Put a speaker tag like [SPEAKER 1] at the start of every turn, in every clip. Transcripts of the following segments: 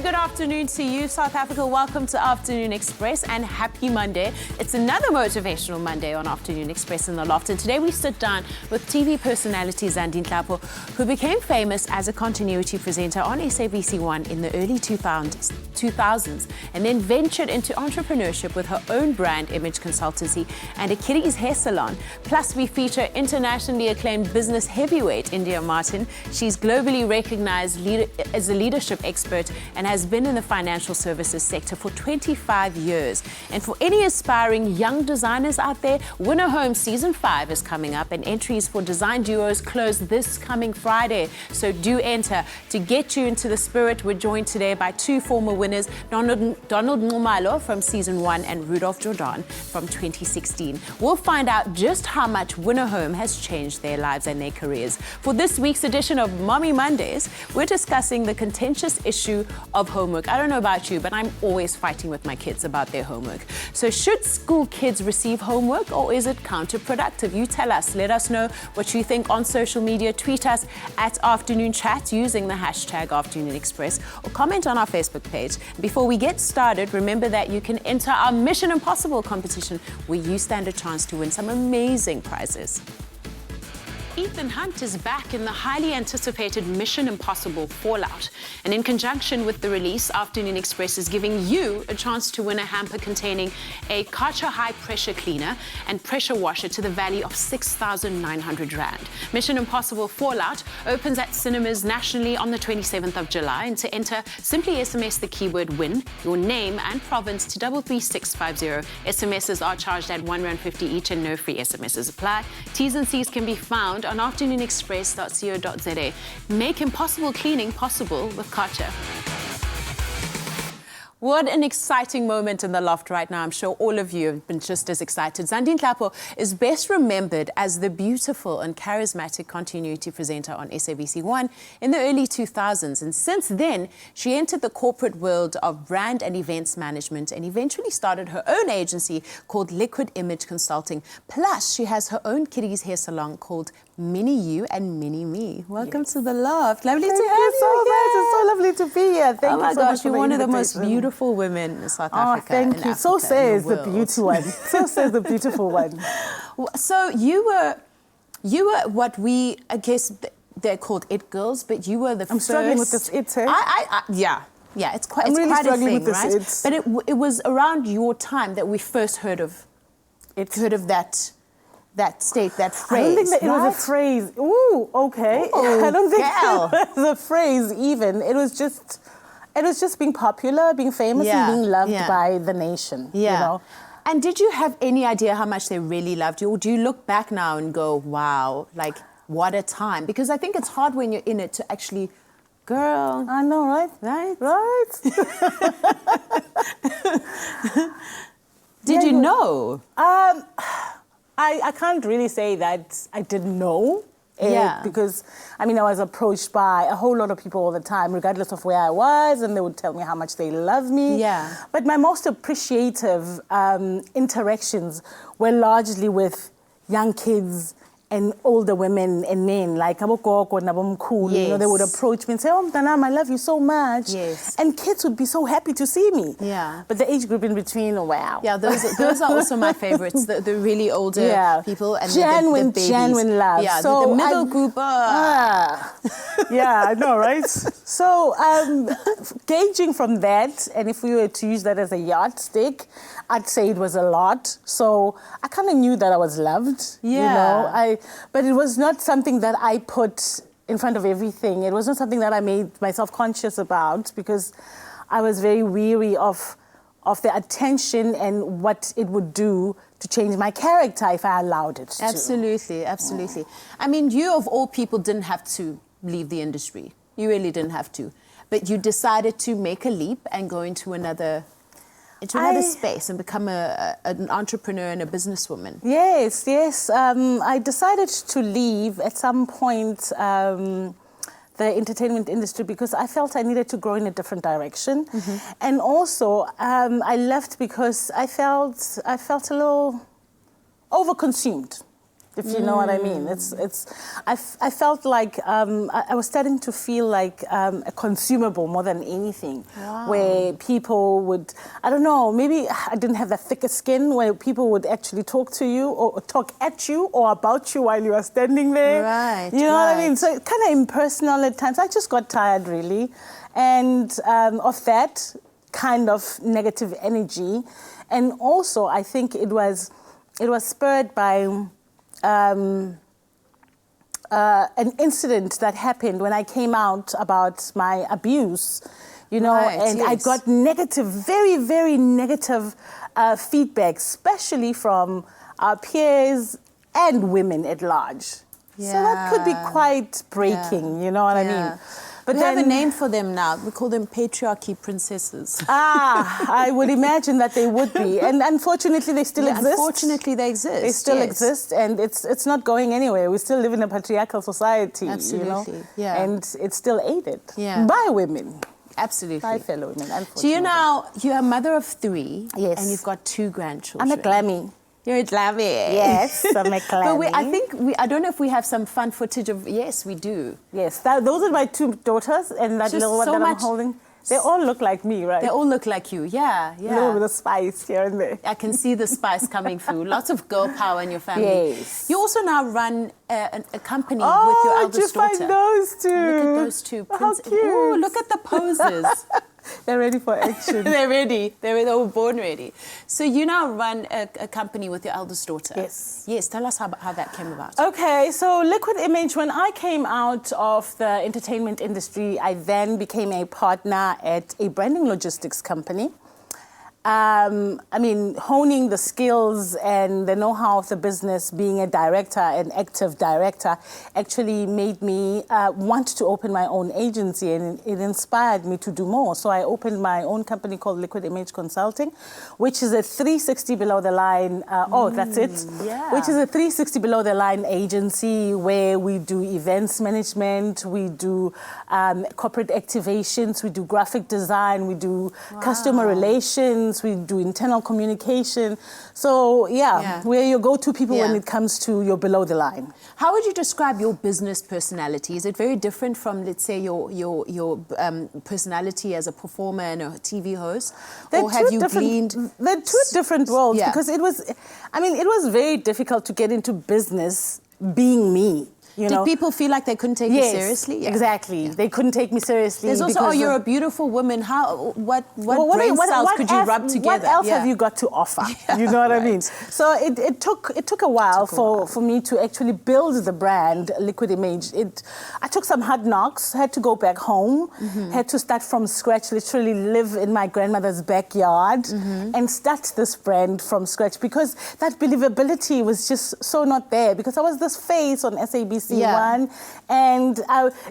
[SPEAKER 1] good afternoon to you, South Africa. Welcome to Afternoon Express and happy Monday. It's another motivational Monday on Afternoon Express in the Loft. And today we sit down with TV personality Zandi Nhlapo, who became famous as a continuity presenter on SABC 1 in the early 2000s and then ventured into entrepreneurship with her own brand image consultancy and a kiddies hair salon. Plus, we feature internationally acclaimed business heavyweight India Martin. She's globally recognized as a leadership expert and has been in the financial services sector for 25 years. And for any aspiring young designers out there, Winner Home Season 5 is coming up and entries for design duos close this coming Friday. So do enter. To get you into the spirit, we're joined today by two former winners, Donald Nhlapo from Season 1 and Rudolph Jordan from 2016. We'll find out just how much Winner Home has changed their lives and their careers. For this week's edition of Mommy Mondays, we're discussing the contentious issue of homework. I don't know about you, but I'm always fighting with my kids about their homework. So should school kids receive homework or is it counterproductive? You tell us. Let us know what you think on social media. Tweet us at Afternoon Chat using the hashtag Afternoon Express or comment on our Facebook page. Before we get started, remember that you can enter our Mission Impossible competition where you stand a chance to win some amazing prizes. Ethan Hunt is back in the highly anticipated Mission Impossible Fallout. And in conjunction with the release, Afternoon Express is giving you a chance to win a hamper containing a Karcher high pressure cleaner and pressure washer to the value of 6,900 Rand. Mission Impossible Fallout opens at cinemas nationally on the 27th of July. And to enter, simply SMS the keyword WIN, your name and province to 33650. SMSs are charged at R1.50 each and no free SMSs apply. T's and C's can be found on afternoonexpress.co.za. Make impossible cleaning possible with Karcher. What an exciting moment in the Loft right now. I'm sure all of you have been just as excited. Zandi Nhlapo is best remembered as the beautiful and charismatic continuity presenter on SABC 1 in the early 2000s. And since then, she entered the corporate world of brand and events management and eventually started her own agency called Liquid Image Consulting. Plus, she has her own kiddies hair salon called Mini You and Mini Me. Welcome to the Loft. Lovely to have you
[SPEAKER 2] so
[SPEAKER 1] here.
[SPEAKER 2] much. It's so lovely to be here. Thank you so much.
[SPEAKER 1] Oh my gosh, you're one of the most beautiful women in South Africa.
[SPEAKER 2] Thank you. So says the beauty one. So says the beautiful one.
[SPEAKER 1] So you were what we, I guess they're called it girls, but you were the
[SPEAKER 2] I'm
[SPEAKER 1] first.
[SPEAKER 2] struggling with this it, eh?
[SPEAKER 1] Yeah, it's quite,
[SPEAKER 2] I'm really
[SPEAKER 1] quite a
[SPEAKER 2] struggling
[SPEAKER 1] thing,
[SPEAKER 2] with this
[SPEAKER 1] right?
[SPEAKER 2] it.
[SPEAKER 1] But it was around your time that we first heard of that state, that phrase.
[SPEAKER 2] I don't think that it
[SPEAKER 1] right?
[SPEAKER 2] was a phrase. Ooh, okay.
[SPEAKER 1] Ooh,
[SPEAKER 2] I don't think
[SPEAKER 1] girl.
[SPEAKER 2] it was a phrase even. It was just being popular, being famous, and being loved by the nation.
[SPEAKER 1] Yeah.
[SPEAKER 2] You know?
[SPEAKER 1] And did you have any idea how much they really loved you? Or do you look back now and go, wow, like, what a time? Because I think it's hard when you're in it to actually, girl.
[SPEAKER 2] I know, right?
[SPEAKER 1] Right?
[SPEAKER 2] Right.
[SPEAKER 1] Did you know?
[SPEAKER 2] I can't really say that I didn't know. Because, I mean, I was approached by a whole lot of people all the time, regardless of where I was, and they would tell me how much they love me.
[SPEAKER 1] Yeah.
[SPEAKER 2] But my most appreciative interactions were largely with young kids and older women and men, like Abokoko and Abomkulu.
[SPEAKER 1] Yes.
[SPEAKER 2] You know, they would approach me and say, "Oh, Mtanam, I love you so much."
[SPEAKER 1] Yes.
[SPEAKER 2] And kids would be so happy to see me.
[SPEAKER 1] Yeah.
[SPEAKER 2] But the age group in between, wow.
[SPEAKER 1] Yeah, those are also my favorites, the really older people and the babies.
[SPEAKER 2] Genuine love.
[SPEAKER 1] Yeah,
[SPEAKER 2] so
[SPEAKER 1] the middle group.
[SPEAKER 2] Yeah, I know, right? So gauging from that, and if we were to use that as a yardstick, I'd say it was a lot. So I kind of knew that I was loved.
[SPEAKER 1] Yeah.
[SPEAKER 2] You know, but it was not something that I put in front of everything. It was not something that I made myself conscious about because I was very weary of the attention and what it would do to change my character if I allowed it to.
[SPEAKER 1] Absolutely. I mean, you of all people didn't have to leave the industry. You really didn't have to. But you decided to make a leap and go into another space and become an entrepreneur and a businesswoman.
[SPEAKER 2] Yes. I decided to leave at some point the entertainment industry because I felt I needed to grow in a different direction. Mm-hmm. And also, I left because I felt a little overconsumed. if you know what I mean. I felt like I was starting to feel like a consumable more than anything, where people would, I don't know, maybe I didn't have that thicker skin, where people would actually talk to you or talk at you or about you while you are standing there.
[SPEAKER 1] Right.
[SPEAKER 2] You know what I mean? So kind of impersonal at times. I just got tired, really, and of that kind of negative energy. And also, I think it was spurred by an incident that happened when I came out about my abuse, you know, and I got negative, very, very negative feedback, especially from our peers and women at large. So that could be quite breaking, you know what I mean?
[SPEAKER 1] But we have a name for them now. We call them patriarchy princesses.
[SPEAKER 2] I would imagine that they would be. And unfortunately, they still exist.
[SPEAKER 1] Unfortunately, they exist.
[SPEAKER 2] They still exist, and it's not going anywhere. We still live in a patriarchal society,
[SPEAKER 1] Absolutely.
[SPEAKER 2] you know? And it's still aided by women.
[SPEAKER 1] Absolutely.
[SPEAKER 2] By fellow women, unfortunately.
[SPEAKER 1] So you're a mother of 3.
[SPEAKER 2] Yes.
[SPEAKER 1] And you've got 2 grandchildren.
[SPEAKER 2] I'm a glammy.
[SPEAKER 1] You're a glammy.
[SPEAKER 2] Yes, I'm a glammy.
[SPEAKER 1] But I don't know if we have some fun footage of, yes, we do.
[SPEAKER 2] Yes, those are my 2 daughters, and that little one that I'm holding. They all look like me, right?
[SPEAKER 1] They all look like you, yeah.
[SPEAKER 2] A little bit of spice here and there.
[SPEAKER 1] I can see the spice coming through. Lots of girl power in your family.
[SPEAKER 2] Yes.
[SPEAKER 1] You also now run a company with your eldest daughter.
[SPEAKER 2] Oh, did you find those 2?
[SPEAKER 1] Look at those 2.
[SPEAKER 2] How cute.
[SPEAKER 1] Ooh, look at the poses.
[SPEAKER 2] They're ready for action.
[SPEAKER 1] They're ready. They were born ready. So you now run a company with your eldest daughter.
[SPEAKER 2] Yes.
[SPEAKER 1] Yes, tell us how that came about.
[SPEAKER 2] Okay, so Liquid Image, when I came out of the entertainment industry, I then became a partner at a branding logistics company. I mean, honing the skills and the know-how of the business, being a director, an active director, actually made me want to open my own agency, and it inspired me to do more. So I opened my own company called Liquid Image Consulting, which is a 360 below the line, that's it.
[SPEAKER 1] Yeah.
[SPEAKER 2] Which is a 360 below the line agency where we do events management, we do corporate activations, we do graphic design, we do customer relations, we do internal communication. So we're your go-to people when it comes to your below the line.
[SPEAKER 1] How would you describe your business personality? Is it very different from, let's say, your personality as a performer and a TV host? Or have you gleaned?
[SPEAKER 2] They're 2 different worlds because it was very difficult to get into business being me.
[SPEAKER 1] Did people feel like they couldn't take you seriously?
[SPEAKER 2] Yeah. Exactly. Yeah. They couldn't take me seriously.
[SPEAKER 1] There's also, you're a beautiful woman. What brain cells could you rub together?
[SPEAKER 2] What else have you got to offer? You know what I mean? So it took a while for me to actually build the brand Liquid Image. I took some hard knocks, had to go back home, had to start from scratch, literally live in my grandmother's backyard and start this brand from scratch, because that believability was just so not there, because I was this face on SABC One, and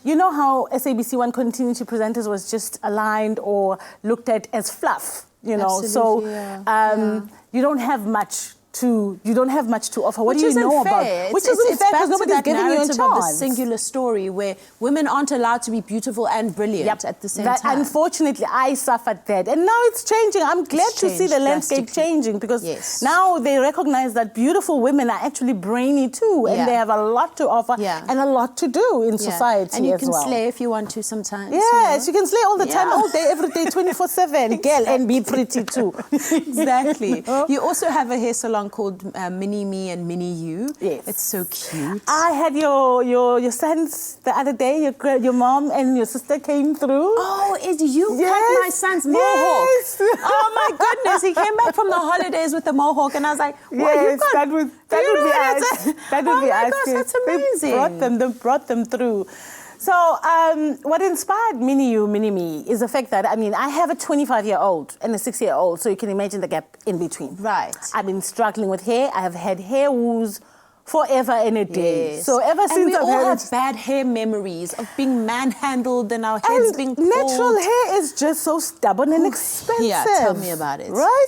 [SPEAKER 2] you know how SABC One continuity presenters was just aligned or looked at as fluff, you know.
[SPEAKER 1] Absolutely,
[SPEAKER 2] you don't have much to offer. What do you know about? Which isn't fair, because nobody's giving you a chance.
[SPEAKER 1] Of the singular story where women aren't allowed to be beautiful and brilliant at the same time.
[SPEAKER 2] Unfortunately, I suffered that, and now it's changing. I'm glad to see the landscape changing, because now they recognize that beautiful women are actually brainy too, and they have a lot to offer and a lot to do in society.
[SPEAKER 1] And you can slay if you want to sometimes.
[SPEAKER 2] Yes, you can slay all the time, all day, every day, 24/7. Girl, and be pretty too.
[SPEAKER 1] Exactly. You also have a hair salon called Mini Me and Mini You.
[SPEAKER 2] Yes.
[SPEAKER 1] It's so cute.
[SPEAKER 2] I had your sons the other day, your mom and your sister came through.
[SPEAKER 1] Oh, you cut my son's mohawk.
[SPEAKER 2] Yes.
[SPEAKER 1] Oh my goodness, he came back from the holidays with the mohawk, and I was like, what,
[SPEAKER 2] yes, that would be us. That would be us.
[SPEAKER 1] Oh my gosh, that's amazing.
[SPEAKER 2] They brought them through. So what inspired Mini You, Mini Me is the fact that, I mean, I have a 25-year-old and a 6-year-old, so you can imagine the gap in between.
[SPEAKER 1] Right.
[SPEAKER 2] I've been struggling with hair. I have had hair woos forever and a day.
[SPEAKER 1] Yes.
[SPEAKER 2] So ever since
[SPEAKER 1] we all have bad hair memories of being manhandled and our heads being pulled.
[SPEAKER 2] Natural hair is just so stubborn and expensive.
[SPEAKER 1] Yeah, tell me about it.
[SPEAKER 2] Right?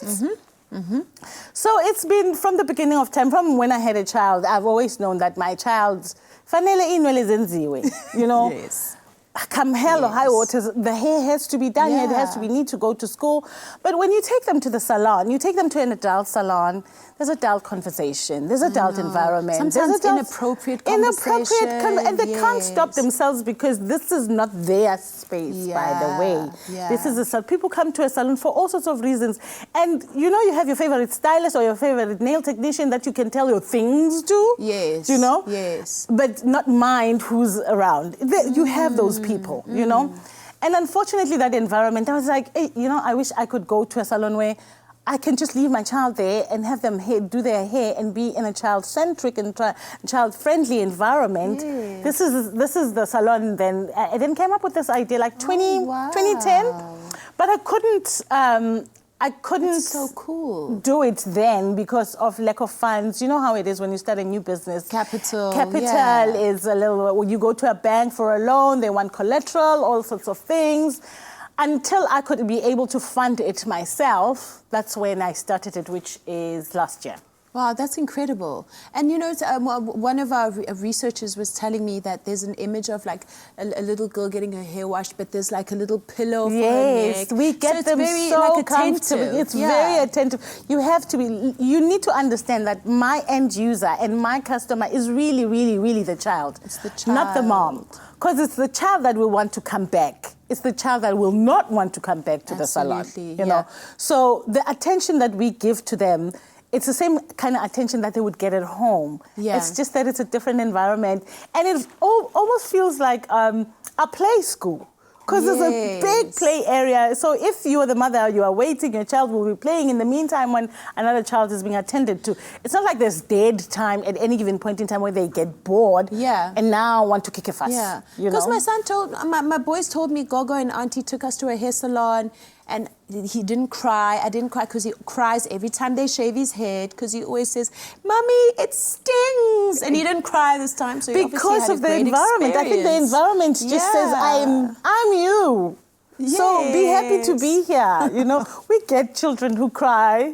[SPEAKER 2] So it's been from the beginning of time, from when I had a child, I've always known that my child's fanele inwele zenziwe, you know.
[SPEAKER 1] Yes.
[SPEAKER 2] come hell or high waters, the hair has to be done.
[SPEAKER 1] Yeah.
[SPEAKER 2] It has to be need to go to school. But when you take them to the salon, you take them to an adult salon, there's adult conversation, there's adult environment.
[SPEAKER 1] Sometimes
[SPEAKER 2] there's adult,
[SPEAKER 1] inappropriate conversation.
[SPEAKER 2] And they can't stop themselves because this is not their space, by the way.
[SPEAKER 1] Yeah.
[SPEAKER 2] This is people come to a salon for all sorts of reasons. And you know, you have your favorite stylist or your favorite nail technician that you can tell your things to.
[SPEAKER 1] Yes.
[SPEAKER 2] You know?
[SPEAKER 1] Yes.
[SPEAKER 2] But not mind who's around. You have those people, you know? And unfortunately, that environment, I was like, hey, you know, I wish I could go to a salon where I can just leave my child there and have them do their hair and be in a child-centric and child-friendly environment.
[SPEAKER 1] Yes.
[SPEAKER 2] This is the salon then. I then came up with this idea like 2010, but I couldn't
[SPEAKER 1] That's so cool.
[SPEAKER 2] do it then because of lack of funds. You know how it is when you start a new business.
[SPEAKER 1] Capital
[SPEAKER 2] Is a little, you go to a bank for a loan, they want collateral, all sorts of things. Until I could be able to fund it myself, that's when I started it, which is last year.
[SPEAKER 1] Wow, that's incredible. And you know, one of our researchers was telling me that there's an image of like a little girl getting her hair washed, but there's like a little pillow for her neck.
[SPEAKER 2] Yes, we get them
[SPEAKER 1] very,
[SPEAKER 2] so
[SPEAKER 1] like,
[SPEAKER 2] comfortable.
[SPEAKER 1] attentive.
[SPEAKER 2] It's very attentive. You need to understand that my end user and my customer is really, really, really the child.
[SPEAKER 1] It's the child.
[SPEAKER 2] Not the mom. Because it's the child that will want to come back. It's the child that will not want to come back to the salon. You know? So the attention that we give to them, it's the same kind of attention that they would get at home.
[SPEAKER 1] Yeah.
[SPEAKER 2] It's just that it's a different environment. And it almost feels like a play school. Because there's a big play area. So if you are the mother, you are waiting, your child will be playing in the meantime when another child is being attended to. It's not like there's dead time at any given point in time where they get bored and now want to kick a fuss.
[SPEAKER 1] Yeah, because my boys told me Gogo and Auntie took us to a hair salon and he didn't cry. I didn't cry because he cries every time they shave his head because he always says, "Mommy, it stings." And he didn't cry this time. So
[SPEAKER 2] because of the environment. I think the environment just says, I'm you.
[SPEAKER 1] Yes.
[SPEAKER 2] So be happy to be here. You know, we get children who cry,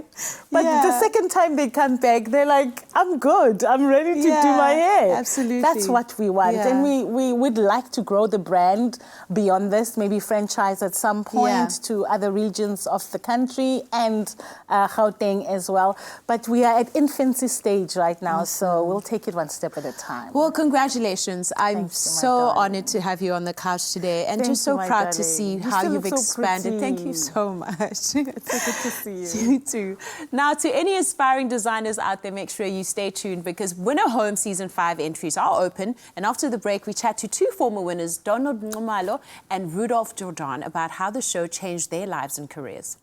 [SPEAKER 2] but the second time they come back, they're like, I'm good. I'm ready to do my hair.
[SPEAKER 1] Absolutely.
[SPEAKER 2] That's what we want. And we would like to grow the brand beyond this, maybe franchise at some point to other regions of the country and Gauteng as well. But we are at infancy stage right now, so we'll take it one step at a time.
[SPEAKER 1] Well, congratulations. I'm so honored to have you on the couch today and just so proud to see how you've expanded. Thank you so much.
[SPEAKER 2] It's so good to see you.
[SPEAKER 1] You too. Now, to any aspiring designers out there, make sure you stay tuned because Winner Home Season 5 entries are open. And after the break, we chat to two former winners, Donald Nxumalo and Rudolph Jordan, about how the show changed their lives and careers.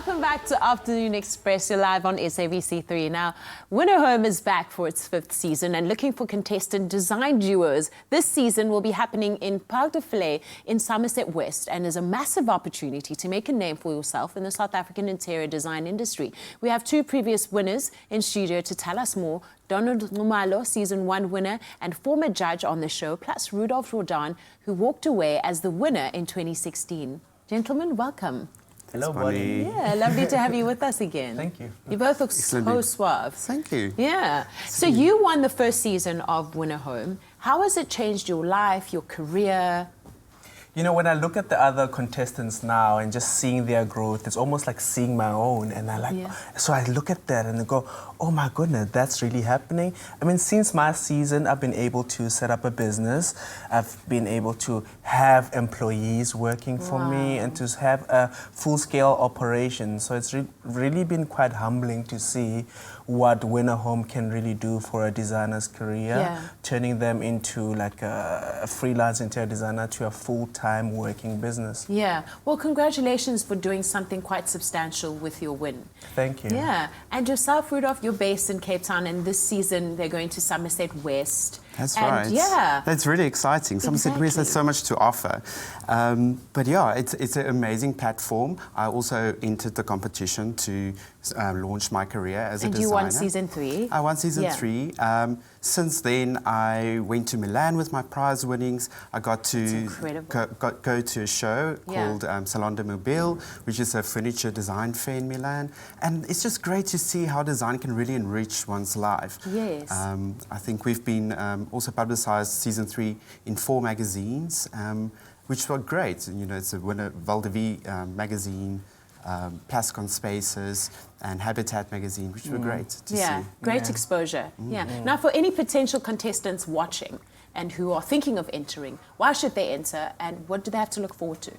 [SPEAKER 1] Welcome back to Afternoon Express. You're live on SABC3. Now, Winner Home is back for its 5th season and looking for contestant design duos. This season will be happening in Parc de Fillet in Somerset West and is a massive opportunity to make a name for yourself in the South African interior design industry. We have 2 previous winners in studio to tell us more. Donald Numalo, season 1 winner and former judge on the show, plus Rudolph Rodan, who walked away as the winner in 2016. Gentlemen, welcome.
[SPEAKER 3] Hello, buddy.
[SPEAKER 1] Yeah, lovely to have you with us again.
[SPEAKER 3] Thank you.
[SPEAKER 1] You both look so suave.
[SPEAKER 3] Thank you.
[SPEAKER 1] Yeah. So you won the first season of Winner Home. How has it changed your life, your career?
[SPEAKER 3] You know, when I look at the other contestants now and just seeing their growth, it's almost like seeing my own. And so I look at that and I go, oh my goodness, that's really happening. I mean, since my season, I've been able to set up a business. I've been able to have employees working for me and to have a full-scale operation. So it's really been quite humbling to see what Winner Home can really do for a designer's career, turning them into like a freelance interior designer to a full-time working business.
[SPEAKER 1] Yeah. Well, congratulations for doing something quite substantial with your win.
[SPEAKER 3] Thank you.
[SPEAKER 1] Yeah. And yourself, Rudolph, you're based in Cape Town, and this season they're going to Somerset West.
[SPEAKER 4] That's right.
[SPEAKER 1] Yeah.
[SPEAKER 4] That's really exciting. Somerset West has so much to offer. But yeah, it's an amazing platform. I also entered the competition to launch my career as a designer.
[SPEAKER 1] And you won season 3?
[SPEAKER 4] I won season 3. Since then, I went to Milan with my prize winnings. I got to go to a show called Salon de Mobile, which is a furniture design fair in Milan. And it's just great to see how design can really enrich one's life.
[SPEAKER 1] Yes.
[SPEAKER 4] I think we've been also publicized season 3 in 4 magazines, which were great. You know, it's a winner, Val de Vie magazine, Plascon Spaces, and Habitat magazine, which were great to see.
[SPEAKER 1] Great exposure. Now, for any potential contestants watching and who are thinking of entering, why should they enter and what do they have to look forward to?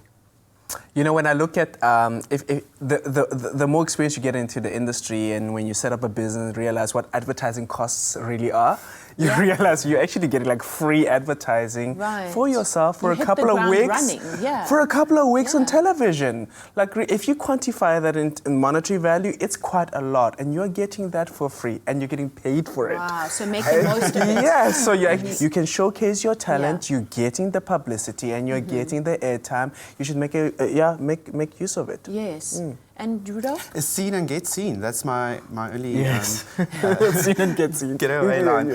[SPEAKER 3] You know, when I look at if the more experience you get into the industry and when you set up a business, realize what advertising costs really are, you realize you're actually getting like free advertising for yourself for a couple of weeks. For a couple of weeks on television. Like if you quantify that in monetary value, it's quite a lot, and you're getting that for free, and you're getting paid for it.
[SPEAKER 1] Wow! So make the most of it.
[SPEAKER 3] Yeah. So you can showcase your talent. You're getting the publicity, and you're getting the airtime. You should make make use of it.
[SPEAKER 1] Yes. And Rudolph?
[SPEAKER 4] Seen and get seen. That's my only
[SPEAKER 3] seen and get seen.
[SPEAKER 4] Get away line.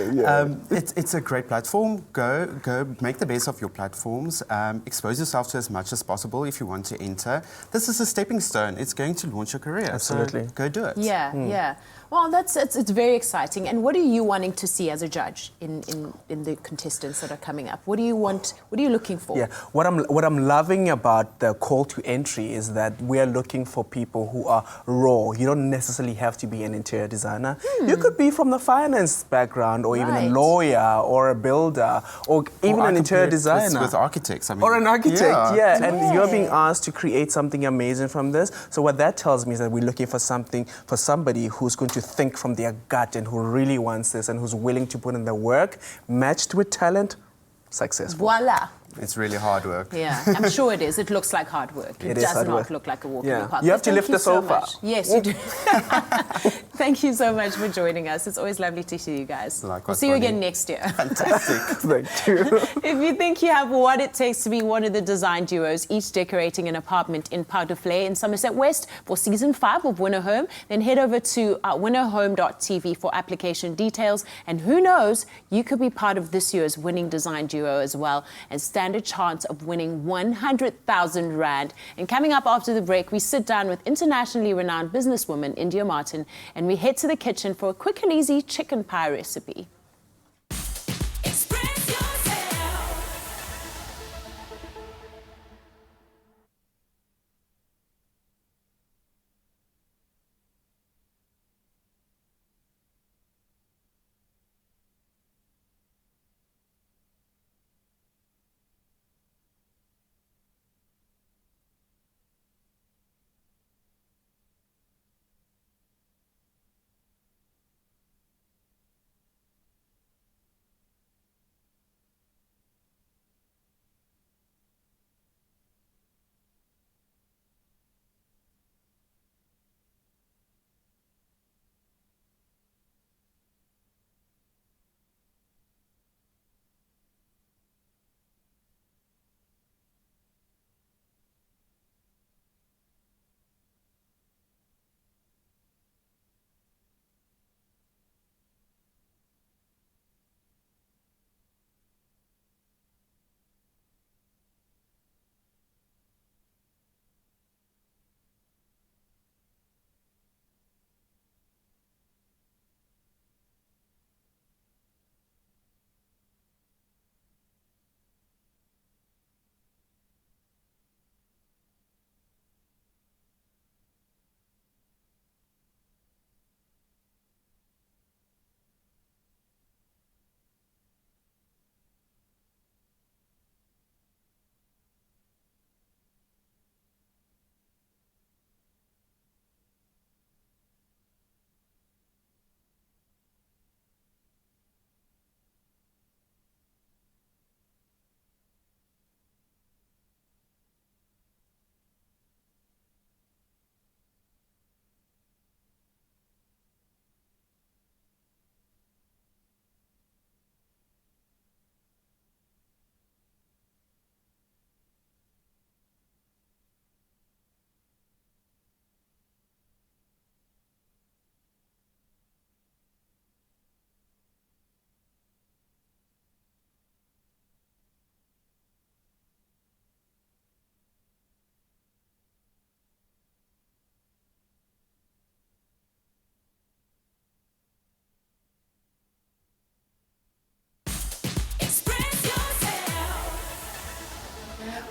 [SPEAKER 4] It's a great platform. Go make the best of your platforms. Expose yourself to as much as possible if you want to enter. This is a stepping stone. It's going to launch your career.
[SPEAKER 3] Absolutely.
[SPEAKER 4] So go do it.
[SPEAKER 1] Yeah. Well, it's very exciting. And what are you wanting to see as a judge in the contestants that are coming up? What do you want? What are you looking for?
[SPEAKER 3] Yeah. What I'm loving about the call to entry is that we are looking for people who are raw. You don't necessarily have to be an interior designer. You could be from the finance background, or even a lawyer, or a builder, or even an interior designer.
[SPEAKER 4] With architects, I mean.
[SPEAKER 3] Or an architect, And you're being asked to create something amazing from this. So what that tells me is that we're looking for somebody who's going to think from their gut and who really wants this and who's willing to put in the work, matched with talent, successful.
[SPEAKER 1] Voila.
[SPEAKER 4] It's really hard work.
[SPEAKER 1] Yeah, I'm sure it is. It looks like hard work. It does not look like a walk in the park.
[SPEAKER 3] You have to lift the sofa.
[SPEAKER 1] Yes, you do. Thank you so much for joining us. It's always lovely to see you guys.
[SPEAKER 4] Likewise,
[SPEAKER 1] we'll see you again next year.
[SPEAKER 4] Fantastic.
[SPEAKER 3] Thank you.
[SPEAKER 1] If you think you have what it takes to be one of the design duos, each decorating an apartment in Parc de Fillet in Somerset West for season 5 of Winner Home, then head over to winnerhome.tv for application details. And who knows, you could be part of this year's winning design duo as well and stand a chance of winning 100,000 Rand. And coming up after the break, we sit down with internationally renowned businesswoman India Martin and we head to the kitchen for a quick and easy chicken pie recipe.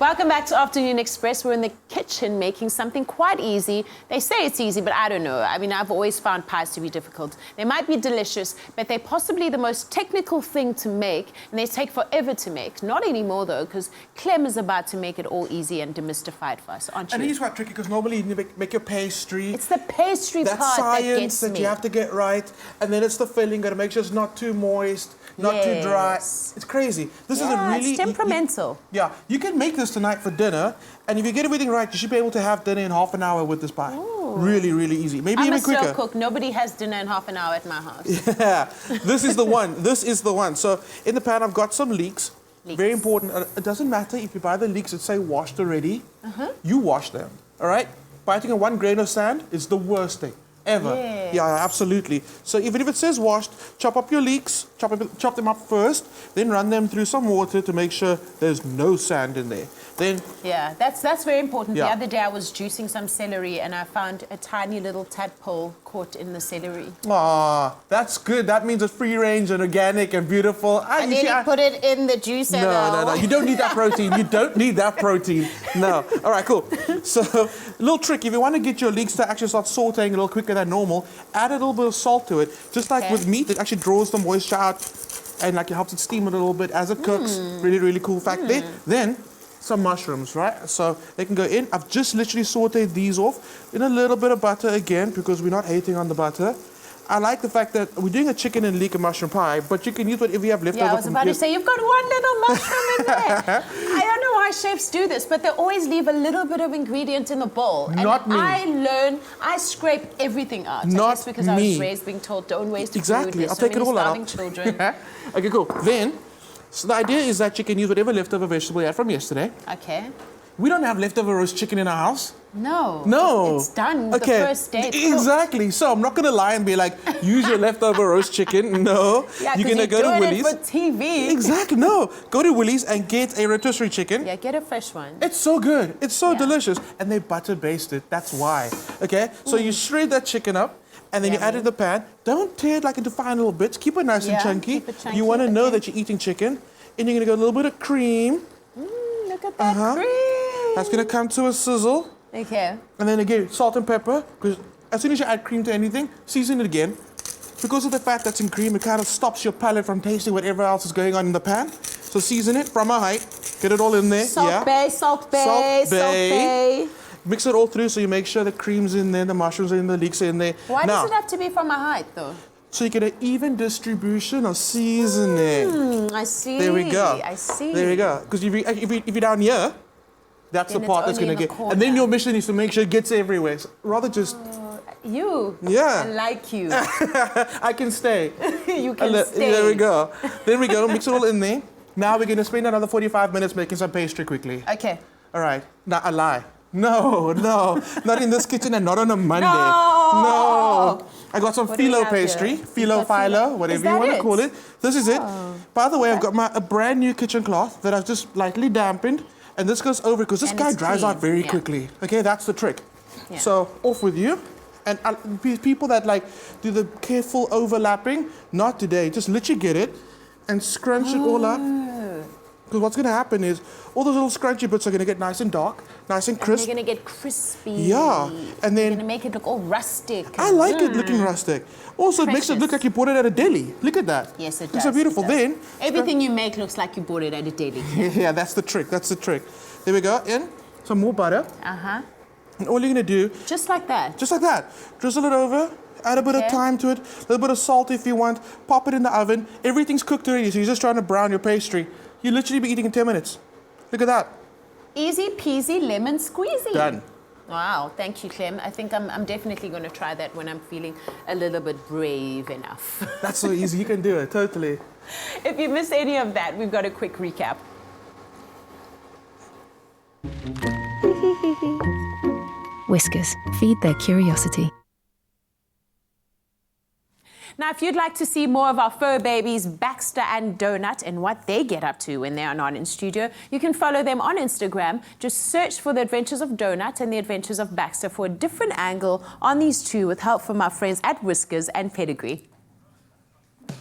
[SPEAKER 1] Welcome back to Afternoon Express. We're in the kitchen making something quite easy. They say it's easy, but I don't know. I mean, I've always found pies to be difficult. They might be delicious, but they're possibly the most technical thing to make, and they take forever to make. Not anymore, though, because Clem is about to make it all easy and demystified for us, aren't you?
[SPEAKER 5] And it is quite tricky, because normally you make your pastry.
[SPEAKER 1] It's the pastry
[SPEAKER 5] that
[SPEAKER 1] part that gets
[SPEAKER 5] science that you have to get right, and then it's the filling. Got to make sure it's not too moist, not too dry. It's crazy. This is a really
[SPEAKER 1] it's temperamental.
[SPEAKER 5] You can make this tonight for dinner, and if you get everything right, you should be able to have dinner in half an hour with this pie.
[SPEAKER 1] Ooh.
[SPEAKER 5] Really, really easy. Maybe
[SPEAKER 1] I'm
[SPEAKER 5] even
[SPEAKER 1] a slow
[SPEAKER 5] quicker.
[SPEAKER 1] cook. Nobody has dinner in half an hour at my house.
[SPEAKER 5] Yeah, this is the one. This is the one. So in the pan, I've got some leeks. Very important. It doesn't matter if you buy the leeks that say washed already. You wash them. All right. Biting on 1 grain of sand is the worst thing ever.
[SPEAKER 1] Yes.
[SPEAKER 5] Yeah, absolutely. So even if it says washed, chop up your leeks, chop them up first, then run them through some water to make sure there's no sand in there. Then
[SPEAKER 1] yeah, that's very important.
[SPEAKER 5] Yeah.
[SPEAKER 1] The other day I was juicing some celery and I found a tiny little tadpole caught in the celery.
[SPEAKER 5] ah, that's good. That means it's free range and organic and beautiful.
[SPEAKER 1] I nearly put it in the juicer.
[SPEAKER 5] No. You don't need that protein. You don't need that protein. No. All right, cool. So, little trick. If you want to get your leeks to actually start sauteing a little quicker than normal, add a little bit of salt to it. Just like with meat, it actually draws the moisture out and like it helps it steam a little bit as it cooks. Really, really cool fact there. Then, some mushrooms, right? So they can go in. I've just literally sauteed these off in a little bit of butter again because we're not hating on the butter. I like the fact that we're doing a chicken and leek and mushroom pie, but you can use whatever you have left over.
[SPEAKER 1] Yeah, I was about to say, you've got one little mushroom in there. I don't know why chefs do this, but they always leave a little bit of ingredient in the bowl.
[SPEAKER 5] Not
[SPEAKER 1] and
[SPEAKER 5] me.
[SPEAKER 1] I scrape everything out.
[SPEAKER 5] Not
[SPEAKER 1] I guess because I was raised being told, don't waste
[SPEAKER 5] exactly.
[SPEAKER 1] food. There's
[SPEAKER 5] I'll
[SPEAKER 1] so
[SPEAKER 5] take it
[SPEAKER 1] many
[SPEAKER 5] all
[SPEAKER 1] starving
[SPEAKER 5] out.
[SPEAKER 1] children.
[SPEAKER 5] Okay, cool. Then, so the idea is that you can use whatever leftover vegetable you had from yesterday.
[SPEAKER 1] Okay.
[SPEAKER 5] We don't have leftover roast chicken in our house.
[SPEAKER 1] No. It's done the first day.
[SPEAKER 5] Exactly. So I'm not going to lie and be like, use your leftover roast chicken. No.
[SPEAKER 1] Yeah,
[SPEAKER 5] you're going to go to Woolies.
[SPEAKER 1] It for TV.
[SPEAKER 5] Exactly. No. Go to Woolies and get a rotisserie chicken.
[SPEAKER 1] Yeah, get a fresh one.
[SPEAKER 5] It's so good. It's so delicious. And they butter based it. That's why. Okay? So you shred that chicken up. And then you add it in the pan. Don't tear it like into fine little bits. Keep it nice and chunky.
[SPEAKER 1] Keep it chunky.
[SPEAKER 5] You want to know that you're eating chicken. And you're going to go a little bit of cream.
[SPEAKER 1] Look at that cream.
[SPEAKER 5] That's going to come to a sizzle.
[SPEAKER 1] Okay.
[SPEAKER 5] And then again, salt and pepper. Because as soon as you add cream to anything, season it again. Because of the fat that's in cream, it kind of stops your palate from tasting whatever else is going on in the pan. So season it from a height. Get it all in there.
[SPEAKER 1] Salt bay, salt bay.
[SPEAKER 5] Mix it all through so you make sure the cream's in there, the mushrooms are in there, the leeks are in there.
[SPEAKER 1] Why does it have to be from a height, though?
[SPEAKER 5] So you get an even distribution of seasoning.
[SPEAKER 1] I see.
[SPEAKER 5] There we go.
[SPEAKER 1] I see.
[SPEAKER 5] There we go. Because if you're down here, that's
[SPEAKER 1] Then
[SPEAKER 5] the part
[SPEAKER 1] it's
[SPEAKER 5] that's going to
[SPEAKER 1] only in
[SPEAKER 5] get.
[SPEAKER 1] the corner.
[SPEAKER 5] And then your mission is to make sure it gets everywhere. So rather just.
[SPEAKER 1] You.
[SPEAKER 5] Yeah.
[SPEAKER 1] I like you.
[SPEAKER 5] I can stay.
[SPEAKER 1] You can stay.
[SPEAKER 5] There we go. There we go. Mix it all in there. Now we're going to spend another 45 minutes making some pastry quickly.
[SPEAKER 1] Okay.
[SPEAKER 5] All right. Now, I lie. No, not in this kitchen and not on a Monday.
[SPEAKER 1] No.
[SPEAKER 5] I got some
[SPEAKER 1] What do we
[SPEAKER 5] phyllo
[SPEAKER 1] have
[SPEAKER 5] pastry,
[SPEAKER 1] here?
[SPEAKER 5] phyllo, whatever you want to call it. This is it. By the way, I've got a brand new kitchen cloth that I've just lightly dampened, and this goes over because this guy dries out very quickly. Okay, that's the trick.
[SPEAKER 1] Yeah.
[SPEAKER 5] So off with you. And people that like do the careful overlapping, not today. Just literally get it and scrunch it all up. Because what's going to happen is all those little scrunchy bits are going to get nice and dark, nice and crisp.
[SPEAKER 1] And they're going to get crispy.
[SPEAKER 5] Yeah. And then
[SPEAKER 1] you're going to make it look all rustic.
[SPEAKER 5] I like it looking rustic. Also, it makes it look like you bought it at a deli. Look at that.
[SPEAKER 1] Yes, it does.
[SPEAKER 5] It's so beautiful. Then
[SPEAKER 1] everything you make looks like you bought it at a deli.
[SPEAKER 5] Yeah, that's the trick. That's the trick. There we go. In some more butter. And all you're going to do...
[SPEAKER 1] Just like that?
[SPEAKER 5] Just like that. Drizzle it over. Add a bit of thyme to it. A little bit of salt if you want. Pop it in the oven. Everything's cooked already, so you're just trying to brown your pastry. You'll literally be eating in 10 minutes. Look at that.
[SPEAKER 1] Easy peasy lemon squeezy.
[SPEAKER 5] Done.
[SPEAKER 1] Wow, thank you, Clem. I think I'm definitely going to try that when I'm feeling a little bit brave enough.
[SPEAKER 5] That's so easy. You can do it. Totally.
[SPEAKER 1] If you missed any of that, we've got a quick recap.
[SPEAKER 6] Whiskers, feed their curiosity.
[SPEAKER 1] Now, if you'd like to see more of our fur babies, Baxter and Donut, and what they get up to when they are not in studio, you can follow them on Instagram. Just search for The Adventures of Donut and The Adventures of Baxter for a different angle on these two with help from our friends at Whiskers and Pedigree.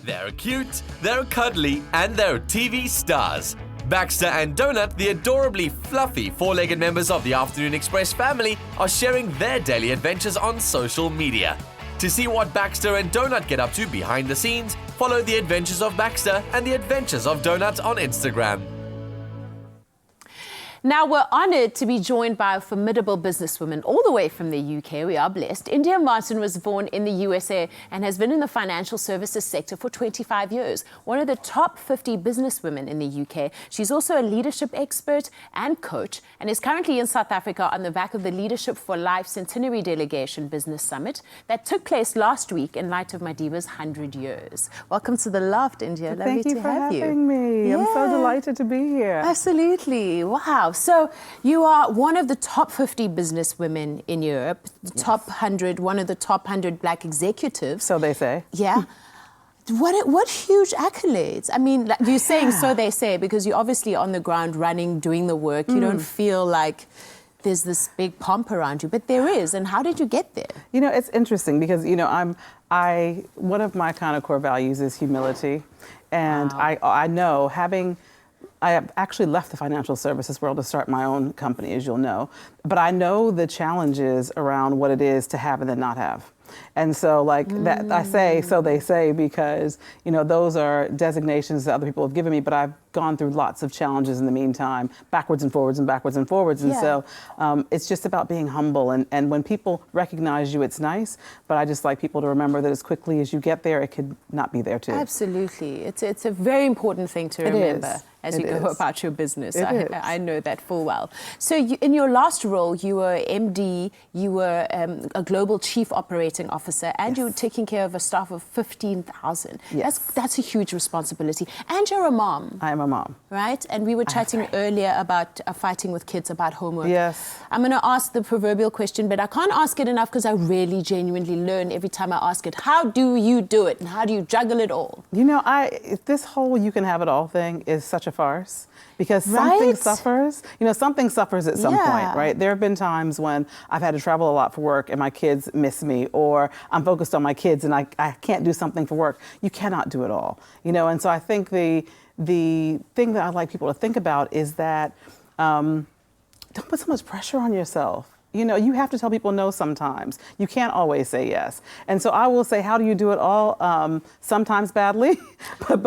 [SPEAKER 7] They're cute, they're cuddly, and they're TV stars. Baxter and Donut, the adorably fluffy four-legged members of the Afternoon Express family, are sharing their daily adventures on social media. To see what Baxter and Donut get up to behind the scenes, follow the adventures of Baxter and the adventures of Donut on Instagram.
[SPEAKER 1] Now, we're honoured to be joined by a formidable businesswoman all the way from the UK. We are blessed. India Martin was born in the USA and has been in the financial services sector for 25 years. One of the top 50 businesswomen in the UK. She's also a leadership expert and coach and is currently in South Africa on the back of the Leadership for Life Centenary Delegation Business Summit that took place last week in light of Madiba's 100 years. Welcome to the Loft, India.
[SPEAKER 8] Thank you for having me. I'm so delighted to be here.
[SPEAKER 1] Absolutely. Wow. So you are one of the top 50 businesswomen in Europe, the top 100, one of the top 100 black executives.
[SPEAKER 8] So they say.
[SPEAKER 1] Yeah. What huge accolades. I mean, you're saying so they say because you're obviously on the ground running, doing the work. You don't feel like there's this big pomp around you, but there is. And how did you get there?
[SPEAKER 8] You know, it's interesting because, you know, one of my kind of core values is humility. And wow. I know I have actually left the financial services world to start my own company, as you'll know. But I know the challenges around what it is to have and then not have. And so like that, I say, so they say, because, you know, those are designations that other people have given me, but I've gone through lots of challenges in the meantime, backwards and forwards and backwards and forwards. And so it's just about being humble. And when people recognize you, it's nice, but I just like people to remember that as quickly as you get there, it could not be there too.
[SPEAKER 1] Absolutely. It's a very important thing to remember as you go about your business. I know that full well. So in your last role, you were MD, you were a global chief operating officer, and you were taking care of a staff of 15,000.
[SPEAKER 8] Yes.
[SPEAKER 1] That's a huge responsibility. And you're a mom.
[SPEAKER 8] I am a mom.
[SPEAKER 1] Right? And we were chatting earlier about fighting with kids about homework.
[SPEAKER 8] Yes.
[SPEAKER 1] I'm going to ask the proverbial question, but I can't ask it enough because I really genuinely learn every time I ask it. How do you do it? And how do you juggle it all?
[SPEAKER 8] You know, this whole you can have it all thing is such a farce. Because something suffers, you know, something suffers at some point, right? There have been times when I've had to travel a lot for work and my kids miss me, or I'm focused on my kids and I can't do something for work. You cannot do it all, you know? And so I think the thing that I'd like people to think about is that don't put so much pressure on yourself. You know, you have to tell people no sometimes. You can't always say yes. And so I will say, how do you do it all? Sometimes badly, but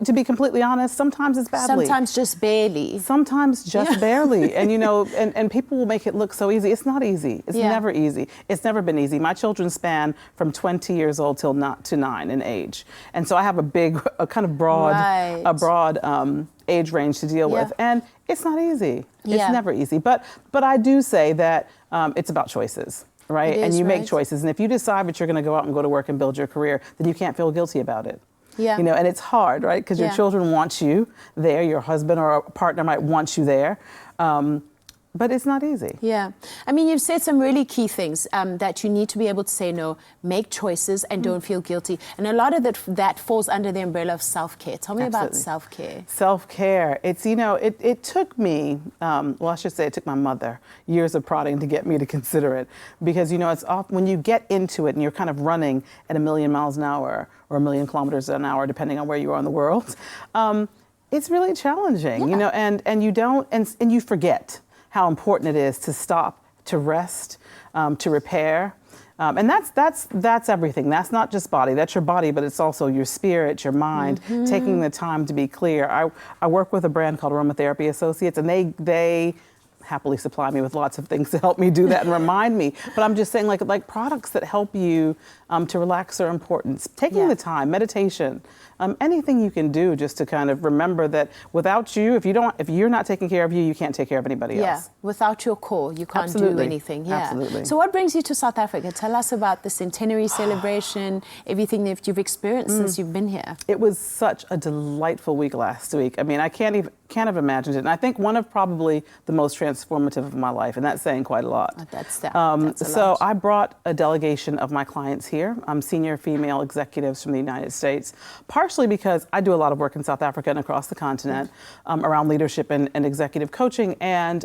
[SPEAKER 8] to be completely honest, sometimes it's badly.
[SPEAKER 1] Sometimes just barely.
[SPEAKER 8] Sometimes just barely. And you know, and people will make it look so easy. It's not easy. It's never easy. It's never been easy. My children span from 20 years old till to 9 in age. And so I have a kind of broad age range to deal with. And it's not easy. It's never easy. But I do say that it's about choices, right? And you make choices. And if you decide that you're going to go out and go to work and build your career, then you can't feel guilty about it. You know, and it's hard, right? Because your children want you there. Your husband or a partner might want you there. But it's not easy.
[SPEAKER 1] Yeah. I mean, you've said some really key things that you need to be able to say no, make choices, and don't feel guilty. And a lot of that falls under the umbrella of self-care. Tell me about self-care.
[SPEAKER 8] Self-care. It's, you know, it took me, well, I should say it took my mother years of prodding to get me to consider it. Because, you know, it's often when you get into it and you're kind of running at 1,000,000 miles an hour or 1,000,000 kilometers an hour, depending on where you are in the world, it's really challenging, you know, and you don't, and you forget how important it is to stop, to rest, to repair. And that's everything. That's not just body. That's your body, but it's also your spirit, your mind, taking the time to be clear. I work with a brand called Aromatherapy Associates, and they happily supply me with lots of things to help me do that and remind me. But I'm just saying, like products that help you to relax are important. Taking the time, meditation, anything you can do just to kind of remember that without you, if you're not taking care of you, you can't take care of anybody else.
[SPEAKER 1] Without your core, you can't do anything.
[SPEAKER 8] Absolutely.
[SPEAKER 1] So what brings you to South Africa? Tell us about the centenary celebration, everything that you've experienced since you've been here.
[SPEAKER 8] It was such a delightful week last week. I mean, I can't have imagined it. And I think one of probably the most transformative of my life, and that's saying quite a lot.
[SPEAKER 1] That's a lot.
[SPEAKER 8] So I brought a delegation of my clients here, senior female executives from the United States, partially because I do a lot of work in South Africa and across the continent around leadership and executive coaching. And,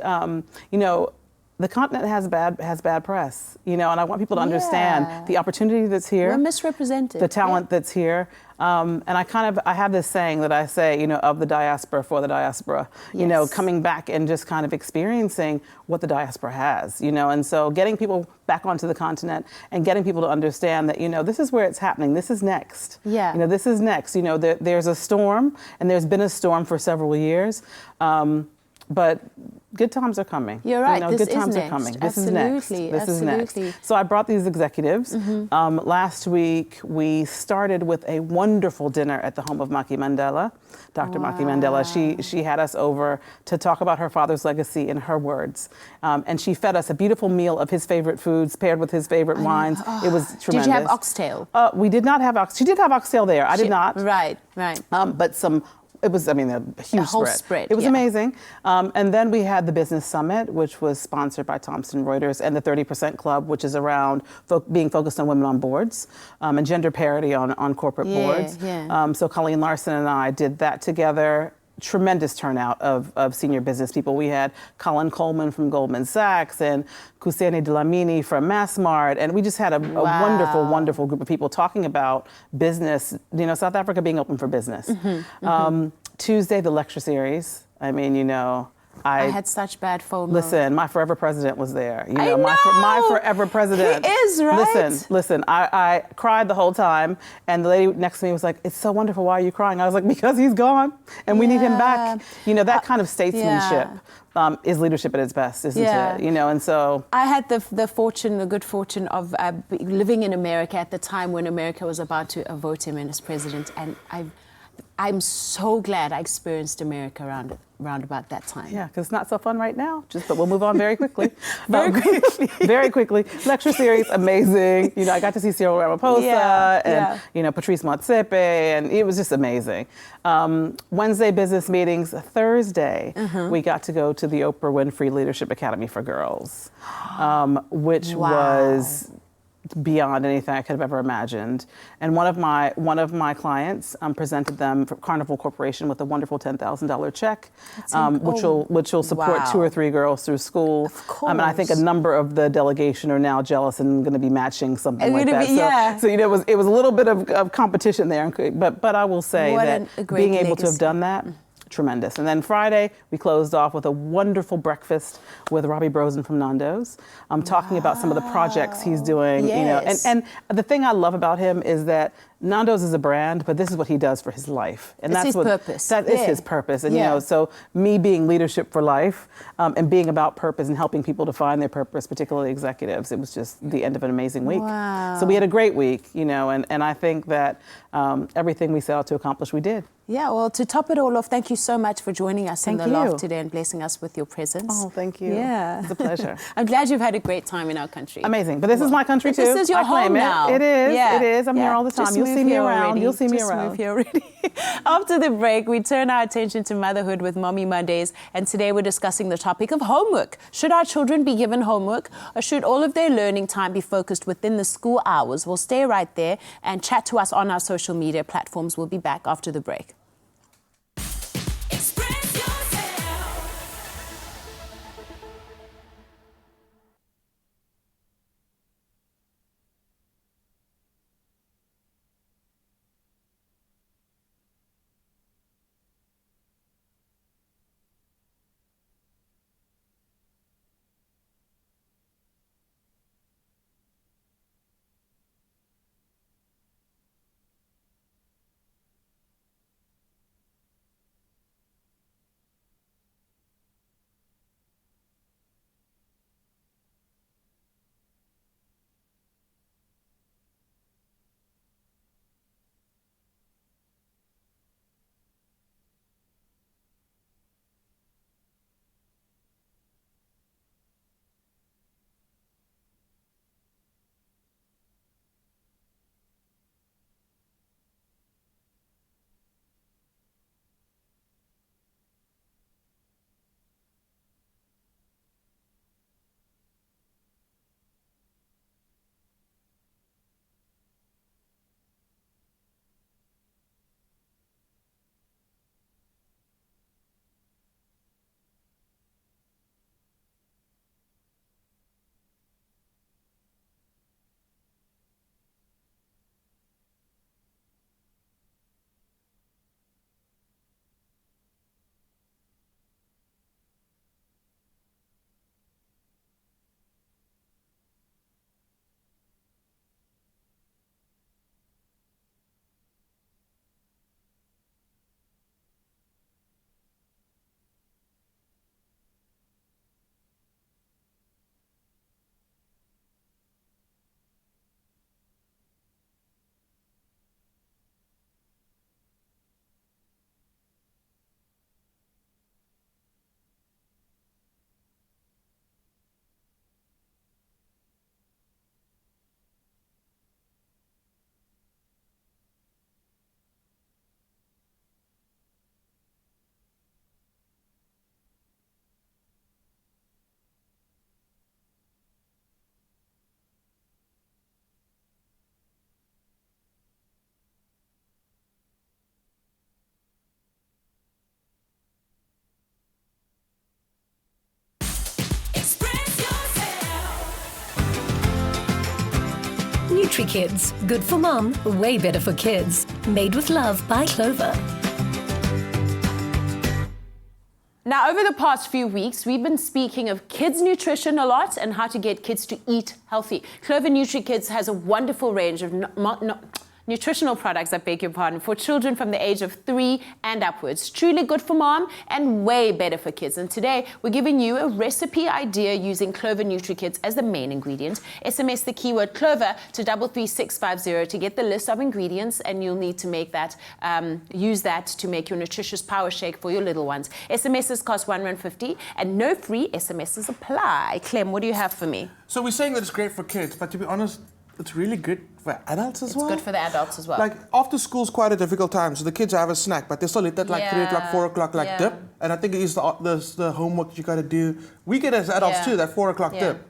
[SPEAKER 8] you know, the continent has bad press, you know, and I want people to understand the opportunity that's here.
[SPEAKER 1] We're misrepresented.
[SPEAKER 8] The talent that's here. And I have this saying that I say, you know, of the diaspora for the diaspora, you know, coming back and just kind of experiencing what the diaspora has, you know, and so getting people back onto the continent and getting people to understand that, you know, this is where it's happening. This is next.
[SPEAKER 1] Yeah.
[SPEAKER 8] You know, this is next. You know, there's a storm, and there's been a storm for several years. But good times are coming.
[SPEAKER 1] You're right.
[SPEAKER 8] You know,
[SPEAKER 1] This
[SPEAKER 8] good
[SPEAKER 1] is
[SPEAKER 8] times
[SPEAKER 1] next.
[SPEAKER 8] are coming. This
[SPEAKER 1] Absolutely.
[SPEAKER 8] is next. This is
[SPEAKER 1] Absolutely.
[SPEAKER 8] next. So I brought these executives. Last week, we started with a wonderful dinner at the home of Maki Mandela. Dr. Maki Mandela, she had us over to talk about her father's legacy in her words. And she fed us a beautiful meal of his favorite foods paired with his favorite wines. It was tremendous.
[SPEAKER 1] Did you have oxtail?
[SPEAKER 8] We did not have oxtail. She did have oxtail there. I did not.
[SPEAKER 1] Right.
[SPEAKER 8] But it was, I mean, a huge
[SPEAKER 1] whole spread.
[SPEAKER 8] It was amazing. And then we had the Business Summit, which was sponsored by Thomson Reuters, and the 30% Club, which is around being focused on women on boards and gender parity on corporate boards. So Colleen Larson and I did that together. Tremendous turnout of senior business people. We had Colin Coleman from Goldman Sachs and Kuseni Dlamini from Massmart, and we just had a wonderful, wonderful group of people talking about business, you know, South Africa being open for business. Tuesday, the lecture series. I mean, you know, I
[SPEAKER 1] had such bad FOMO.
[SPEAKER 8] Listen, my forever president was there. You
[SPEAKER 1] I
[SPEAKER 8] know, my forever president.
[SPEAKER 1] He is, right?
[SPEAKER 8] Listen, I cried the whole time, and the lady next to me was like, "It's so wonderful. Why are you crying?" I was like, "Because he's gone, and we need him back." You know, that kind of statesmanship is leadership at its best, isn't it? You know, and so
[SPEAKER 1] I had the good fortune of living in America at the time when America was about to vote him in as president, and I'm so glad I experienced America around about that time.
[SPEAKER 8] Yeah, because it's not so fun right now. But we'll move on very quickly. Very quickly. Lecture series, amazing. You know, I got to see Cyril Ramaphosa and you know, Patrice Motsepe, and it was just amazing. Wednesday business meetings. Thursday we got to go to the Oprah Winfrey Leadership Academy for Girls, which was beyond anything I could have ever imagined. And one of my clients presented them for Carnival Corporation with a wonderful $10,000 check, which will support 2 or 3 girls through school.
[SPEAKER 1] Of course.
[SPEAKER 8] And I think a number of the delegation are now jealous and going to be matching something like that. So you know, it was a little bit of competition there. But I will say that being able to have done that. Tremendous. And then Friday, we closed off with a wonderful breakfast with Robbie Brosen from Nando's, talking about some of the projects he's doing. You know, and the thing I love about him is that Nando's is a brand, but this is what he does for his life, and that's his purpose. That is his purpose, and you know, so me being leadership for life and being about purpose and helping people to find their purpose, particularly executives, it was just the end of an amazing week. So we had a great week, you know, and I think that everything we set out to accomplish, we did.
[SPEAKER 1] Yeah, well, to top it all off, thank you so much for joining us in the loft today and blessing us with your presence.
[SPEAKER 8] Oh, thank you.
[SPEAKER 1] Yeah.
[SPEAKER 8] It's a pleasure.
[SPEAKER 1] I'm glad you've had a great time in our country.
[SPEAKER 8] Amazing. But this is my country too.
[SPEAKER 1] This is your home now.
[SPEAKER 8] It is. It is. I'm here all the time. You'll see me around. You'll see me around.
[SPEAKER 1] Move here already. After the break, we turn our attention to motherhood with Mommy Mondays. And today we're discussing the topic of homework. Should our children be given homework, or should all of their learning time be focused within the school hours? We'll stay right there and chat to us on our social media platforms. We'll be back after the break.
[SPEAKER 6] Nutri-Kids. Good for mum, way better for kids. Made with love by Clover.
[SPEAKER 1] Now, over the past few weeks, we've been speaking of kids' nutrition a lot and how to get kids to eat healthy. Clover Nutri-Kids has a wonderful range of nutritional products, I beg your pardon, for children from the age of 3 and upwards. Truly good for mom and way better for kids. And today, we're giving you a recipe idea using Clover Nutri-Kids as the main ingredient. SMS the keyword Clover to 33650 to get the list of ingredients, and you'll need to make that, use that to make your nutritious power shake for your little ones. SMSs cost R1.50 and no free SMSs apply. Clem, what do you have for me?
[SPEAKER 5] So we're saying that it's great for kids, but to be honest, it's really good for adults as well.
[SPEAKER 1] It's good for the adults as well.
[SPEAKER 5] Like, after school's quite a difficult time, so the kids have a snack, but they still eat that like 3 o'clock, 4 o'clock dip. And I think it is the homework you got to do. We get as adults too, that 4 o'clock dip.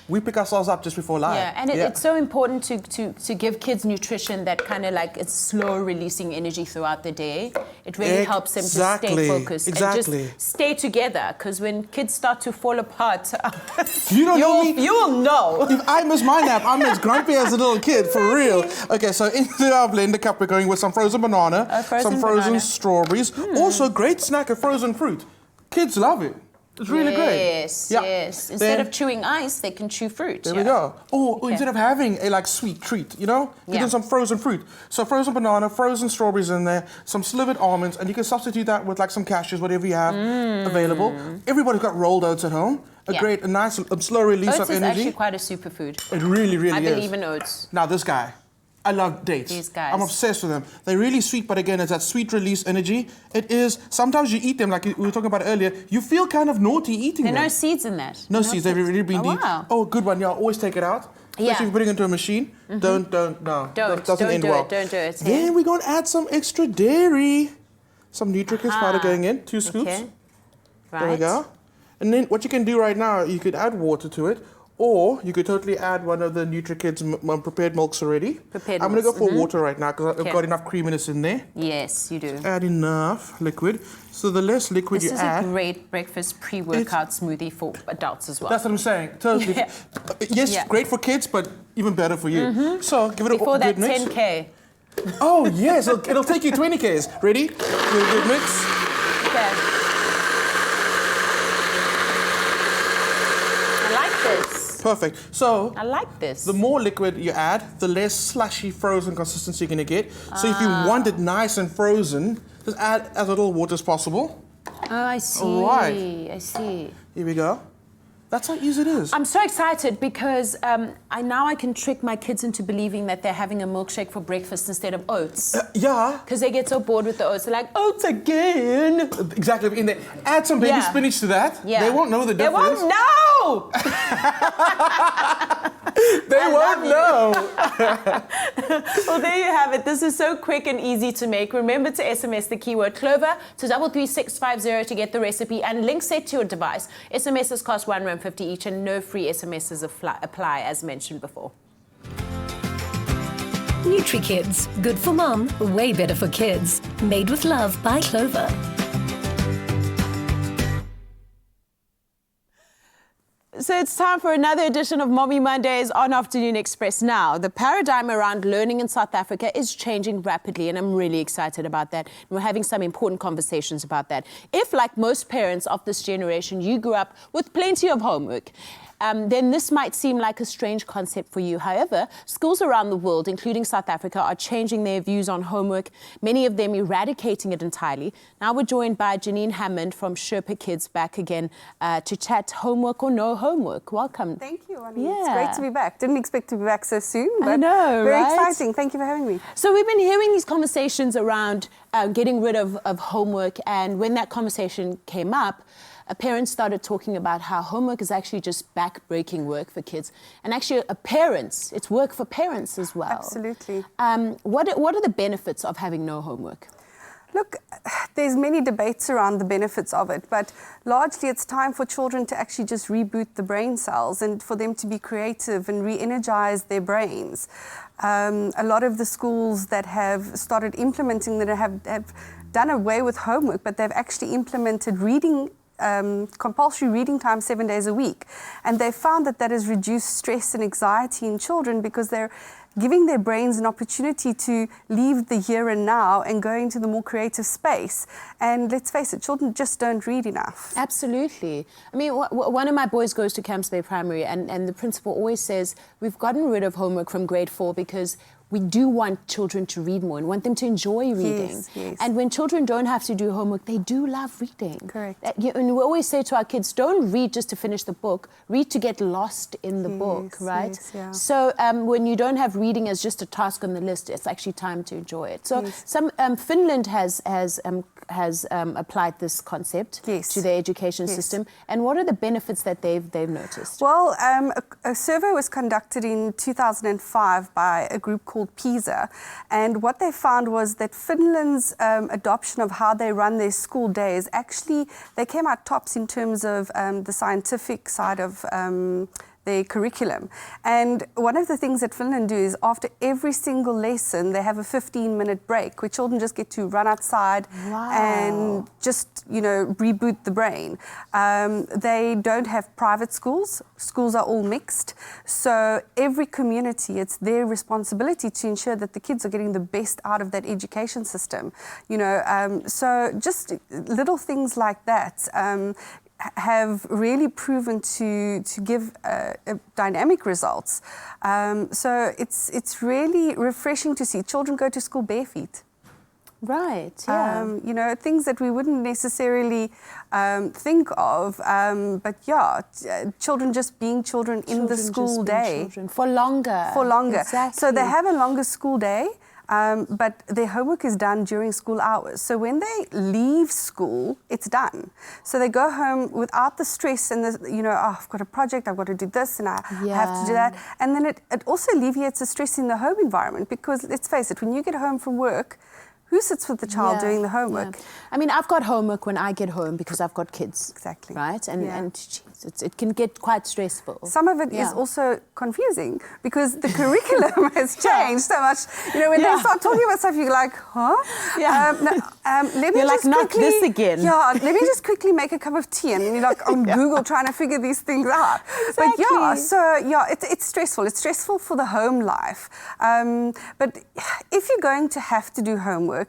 [SPEAKER 5] We pick ourselves up just before live.
[SPEAKER 1] Yeah, and it's so important to give kids nutrition that kind of like it's slow releasing energy throughout the day. It really helps them to stay focused and just stay together. Because when kids start to fall apart,
[SPEAKER 5] you
[SPEAKER 1] will know.
[SPEAKER 5] If I miss my nap, I'm as grumpy as a little kid, for real. Okay, so into our blender cup, we're going with some frozen banana, some frozen strawberries. Also, great snack of frozen fruit. Kids love it. It's really great.
[SPEAKER 1] Yes. Instead of chewing ice, they can chew fruit.
[SPEAKER 5] There we go. Or instead of having a like sweet treat, you know, give them some frozen fruit. So frozen banana, frozen strawberries in there, some slivered almonds, and you can substitute that with like some cashews, whatever you have available. Everybody's got rolled oats at home. A nice slow release of energy.
[SPEAKER 1] Oats is actually quite a superfood.
[SPEAKER 5] It really is.
[SPEAKER 1] I believe in oats.
[SPEAKER 5] Now this guy. I love dates.
[SPEAKER 1] These guys.
[SPEAKER 5] I'm obsessed with them. They're really sweet, but again, it's that sweet release energy. It is, sometimes you eat them, like we were talking about earlier, you feel kind of naughty eating them.
[SPEAKER 1] There are no seeds in that.
[SPEAKER 5] No seeds, they've really been deep.
[SPEAKER 1] Wow.
[SPEAKER 5] Oh, good one, always take it out. Especially if you're putting it into a machine. Don't do it.
[SPEAKER 1] Don't do it.
[SPEAKER 5] Then we're going to add some extra dairy. Some Nutri-Kids powder going in, 2 scoops.
[SPEAKER 1] Okay. Right.
[SPEAKER 5] There we go. And then what you can do right now, you could add water to it. Or you could totally add one of the Nutri-Kids prepared milks already. I'm going to go for water right now because I've got enough creaminess in there.
[SPEAKER 1] Yes, you do.
[SPEAKER 5] Add enough liquid. So the less liquid you add...
[SPEAKER 1] This is a great breakfast pre-workout smoothie for adults as well.
[SPEAKER 5] That's what I'm saying. Totally. Yes, great for kids, but even better for you. So give it a good mix.
[SPEAKER 1] Before that 10K.
[SPEAKER 5] Oh, yes. It'll take you 20Ks. Ready? Give it a good mix.
[SPEAKER 1] Okay. I like this.
[SPEAKER 5] Perfect. So
[SPEAKER 1] I like this.
[SPEAKER 5] The more liquid you add, the less slushy frozen consistency you're going to get. So if you want it nice and frozen, just add as little water as possible.
[SPEAKER 1] Oh, I see.
[SPEAKER 5] All right.
[SPEAKER 1] I see.
[SPEAKER 5] Here we go. That's how easy it is.
[SPEAKER 1] I'm so excited because I can trick my kids into believing that they're having a milkshake for breakfast instead of oats.
[SPEAKER 5] Yeah.
[SPEAKER 1] Because they get so bored with the oats. They're like, oats again.
[SPEAKER 5] Exactly. In there. Add some baby spinach to that.
[SPEAKER 1] Yeah.
[SPEAKER 5] They won't know the difference.
[SPEAKER 1] They won't know.
[SPEAKER 5] They won't know.
[SPEAKER 1] Well, there you have it. This is so quick and easy to make. Remember to SMS the keyword Clover to 33650 to get the recipe and link set to your device. SMSs cost R1.50 each and no free SMSs apply as mentioned before.
[SPEAKER 6] Nutri-Kids. Good for mum, way better for kids. Made with love by Clover.
[SPEAKER 1] So it's time for another edition of Mommy Mondays on Afternoon Express. Now, the paradigm around learning in South Africa is changing rapidly, and I'm really excited about that. And we're having some important conversations about that. If, like most parents of this generation, you grew up with plenty of homework, then this might seem like a strange concept for you. However, schools around the world, including South Africa, are changing their views on homework, many of them eradicating it entirely. Now we're joined by Janine Hammond from Sherpa Kids back again to chat homework or no homework. Welcome.
[SPEAKER 9] Thank you, Annie. Yeah. It's great to be back. Didn't expect to be back so soon, but
[SPEAKER 1] I know,
[SPEAKER 9] very exciting. Thank you for having me.
[SPEAKER 1] So we've been hearing these conversations around getting rid of homework, and when that conversation came up, parents started talking about how homework is actually just back-breaking work for kids. And actually, it's work for parents as well.
[SPEAKER 9] Absolutely.
[SPEAKER 1] What are the benefits of having no homework?
[SPEAKER 9] Look, there's many debates around the benefits of it, but largely it's time for children to actually just reboot the brain cells and for them to be creative and re-energize their brains. A lot of the schools that have started implementing that have done away with homework, but they've actually implemented compulsory reading time 7 days a week. And they found that has reduced stress and anxiety in children because they're giving their brains an opportunity to leave the here and now and go into the more creative space. And let's face it, children just don't read enough.
[SPEAKER 1] Absolutely. I mean, one of my boys goes to Camps Bay Primary, and the principal always says, we've gotten rid of homework from grade 4 because we do want children to read more and want them to enjoy reading.
[SPEAKER 9] Yes, yes.
[SPEAKER 1] And when children don't have to do homework, they do love reading.
[SPEAKER 9] Correct.
[SPEAKER 1] And we always say to our kids, don't read just to finish the book, read to get lost in the book, right?
[SPEAKER 9] Yes, yeah.
[SPEAKER 1] So when you don't have reading as just a task on the list, it's actually time to enjoy it. So Finland has applied this concept to their education system. And what are the benefits that they've noticed?
[SPEAKER 9] Well, a survey was conducted in 2005 by a group called PISA, and what they found was that Finland's adoption of how they run their school days, actually they came out tops in terms of the scientific side of their curriculum. And one of the things that Finland do is after every single lesson they have a 15-minute break where children just get to run outside and just, you know, reboot the brain. They don't have private schools. Schools are all mixed. So every community, it's their responsibility to ensure that the kids are getting the best out of that education system. You know, so just little things like that have really proven to give dynamic results. So it's really refreshing to see children go to school barefoot.
[SPEAKER 1] Right, yeah.
[SPEAKER 9] You know, things that we wouldn't necessarily think of, but yeah, children just being children in the school day.
[SPEAKER 1] For longer.
[SPEAKER 9] For longer.
[SPEAKER 1] Exactly.
[SPEAKER 9] So they have a longer school day. But their homework is done during school hours. So when they leave school, it's done. So they go home without the stress and the, you know, oh, I've got a project, I've got to do this and I have to do that. And then it also alleviates the stress in the home environment because let's face it, when you get home from work, who sits with the child doing the homework?
[SPEAKER 1] Yeah. I mean, I've got homework when I get home because I've got kids.
[SPEAKER 9] Exactly.
[SPEAKER 1] Right? And geez, it can get quite stressful.
[SPEAKER 9] Some of it is also confusing because the curriculum has changed so much. You know, when they start talking about stuff, you're like, huh?
[SPEAKER 1] Yeah.
[SPEAKER 9] Let me
[SPEAKER 1] you're
[SPEAKER 9] just
[SPEAKER 1] like, not
[SPEAKER 9] quickly,
[SPEAKER 1] this again.
[SPEAKER 9] Yeah, let me just quickly make a cup of tea. And you're like on Google trying to figure these things out.
[SPEAKER 1] Exactly.
[SPEAKER 9] But yeah, so yeah, it's stressful. It's stressful for the home life. But if you're going to have to do homework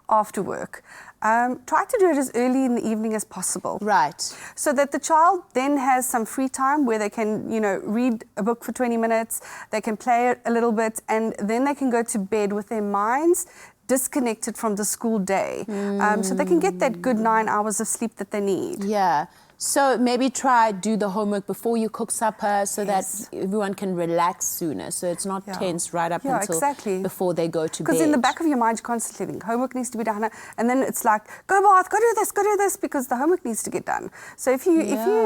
[SPEAKER 9] after work, try to do it as early in the evening as possible.
[SPEAKER 1] Right.
[SPEAKER 9] So that the child then has some free time where they can, you know, read a book for 20 minutes, they can play a little bit, and then they can go to bed with their minds disconnected from the school day. So they can get that good 9 hours of sleep that they need.
[SPEAKER 1] Yeah. So maybe do the homework before you cook supper so that everyone can relax sooner. So it's not tense right up until before they go to bed.
[SPEAKER 9] Because in the back of your mind, you're constantly thinking, homework needs to be done. And then it's like, go bath, go do this, because the homework needs to get done. So if you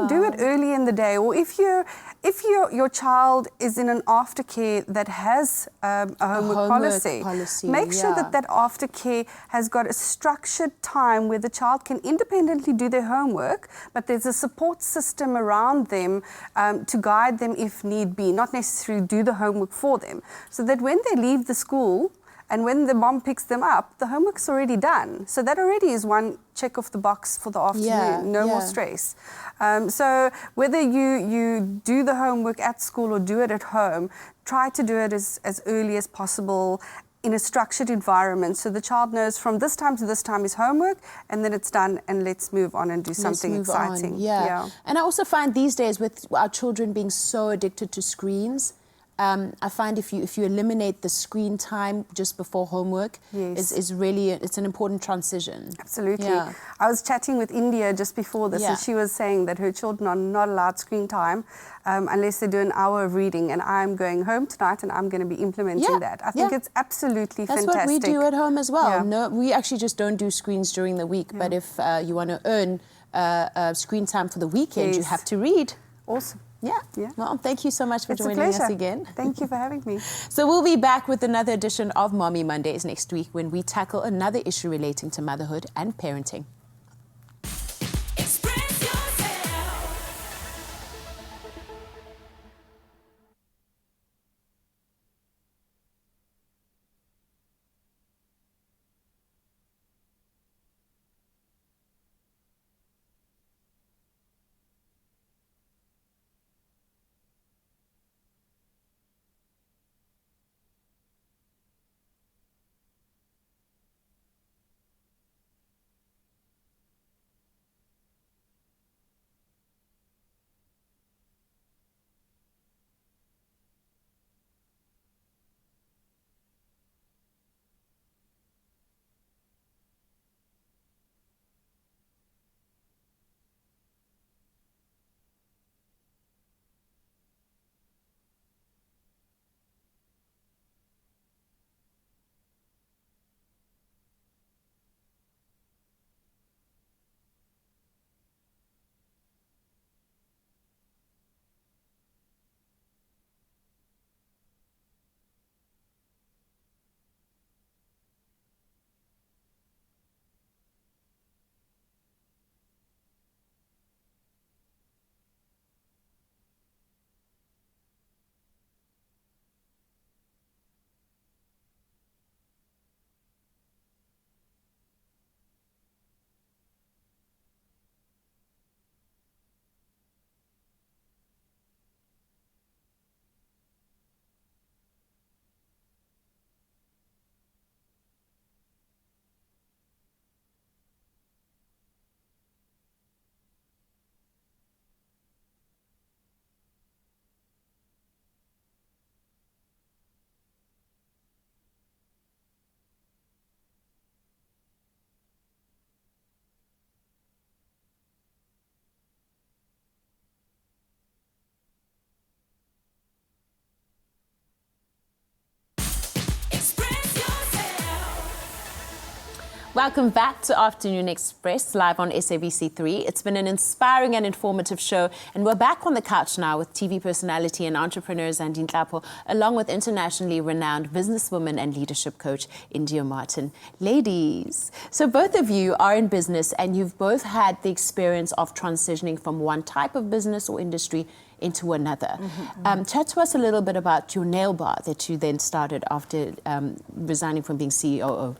[SPEAKER 9] do it early in the day, or if your child is in an aftercare that has a homework policy, make sure that aftercare has got a structured time where the child can independently do their homework, but there's a support system around them to guide them if need be, not necessarily do the homework for them. So that when they leave the school and when the mom picks them up, the homework's already done. So that already is one check off the box for the afternoon, no more stress. So whether you do the homework at school or do it at home, try to do it as early as possible in a structured environment so the child knows from this time to this time is homework and then it's done and let's move on and do something exciting.
[SPEAKER 1] Yeah. And I also find these days with our children being so addicted to screens, I find if you eliminate the screen time just before homework, is really it's an important transition.
[SPEAKER 9] Absolutely. Yeah. I was chatting with India just before this, and she was saying that her children are not allowed screen time unless they do an hour of reading. And I'm going home tonight, and I'm going to be implementing that. I think it's absolutely fantastic.
[SPEAKER 1] That's what we do at home as well. No, we actually just don't do screens during the week. But if you want to earn screen time for the weekend, you have to read.
[SPEAKER 9] Awesome.
[SPEAKER 1] Yeah. Well, thank you so much for joining us again.
[SPEAKER 9] Thank you for having me.
[SPEAKER 1] So we'll be back with another edition of Mommy Mondays next week when we tackle another issue relating to motherhood and parenting. Welcome back to Afternoon Express, live on SABC3. It's been an inspiring and informative show, and we're back on the couch now with TV personality and entrepreneur Zandi Nhlapo, along with internationally renowned businesswoman and leadership coach India Martin. Ladies, so both of you are in business, and you've both had the experience of transitioning from one type of business or industry into another. Chat to us a little bit about your nail bar that you then started after resigning from being COO.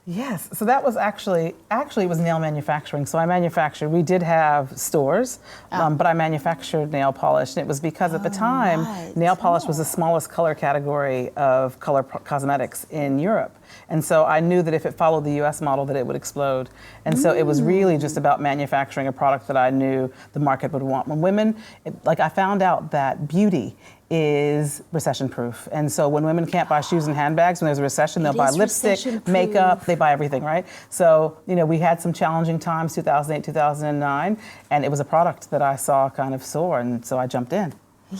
[SPEAKER 8] Yes, so that was actually it was nail manufacturing. So I manufactured, we did have stores, but I manufactured nail polish. And it was because at the time, nail polish was the smallest color category of color cosmetics in Europe. And so I knew that if it followed the US model that it would explode. And so it was really just about manufacturing a product that I knew the market would want. When women, I found out that beauty is recession proof. And so when women can't buy shoes and handbags when there's a recession, they'll buy lipstick, makeup, they buy everything, right? So, we had some challenging times, 2008, 2009, and it was a product that I saw kind of soar, and so I jumped in.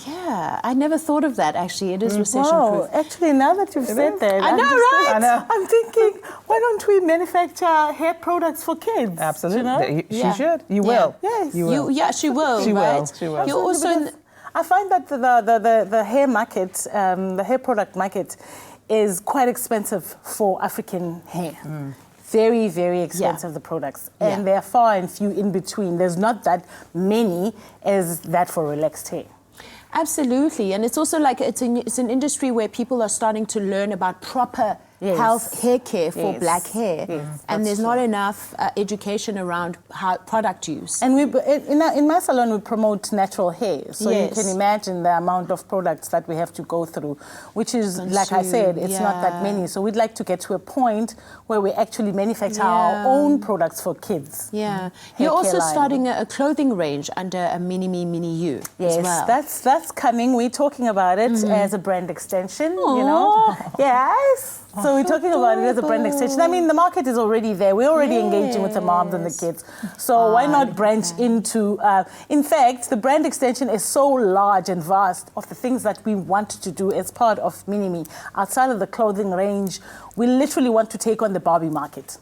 [SPEAKER 1] Yeah, I never thought of that, actually. It is recession proof.
[SPEAKER 2] Actually, now that you've said that,
[SPEAKER 1] I know, right?
[SPEAKER 2] I know. I'm thinking, why don't we manufacture hair products for kids?
[SPEAKER 8] Absolutely. She should. You will.
[SPEAKER 2] Yes.
[SPEAKER 8] You will.
[SPEAKER 1] Yeah, she will,
[SPEAKER 8] She
[SPEAKER 1] right?
[SPEAKER 8] will. She will.
[SPEAKER 1] You're also...
[SPEAKER 2] I find that the hair market, the hair product market, is quite expensive for African hair. Very, very expensive, the products. And they're far and few in between. There's not that many as that for relaxed hair.
[SPEAKER 1] Absolutely. And it's also like it's an industry where people are starting to learn about proper health hair care for black hair. And there's not enough education around product use.
[SPEAKER 2] And in my salon, we promote natural hair. So you can imagine the amount of products that we have to go through, which is, like I said, it's not that many. So we'd like to get to a point where we actually manufacture our own products for kids.
[SPEAKER 1] Yeah. You're also starting a clothing range under a Mini Me, Mini You as well.
[SPEAKER 2] That's coming. We're talking about it as a brand extension, Yes. So we're talking about it as a brand extension. I mean, the market is already there. We're already engaging with the moms and the kids. So why not branch into... in fact, the brand extension is so large and vast of the things that we want to do as part of Mini-Me. Outside of the clothing range, we literally want to take on the Barbie market.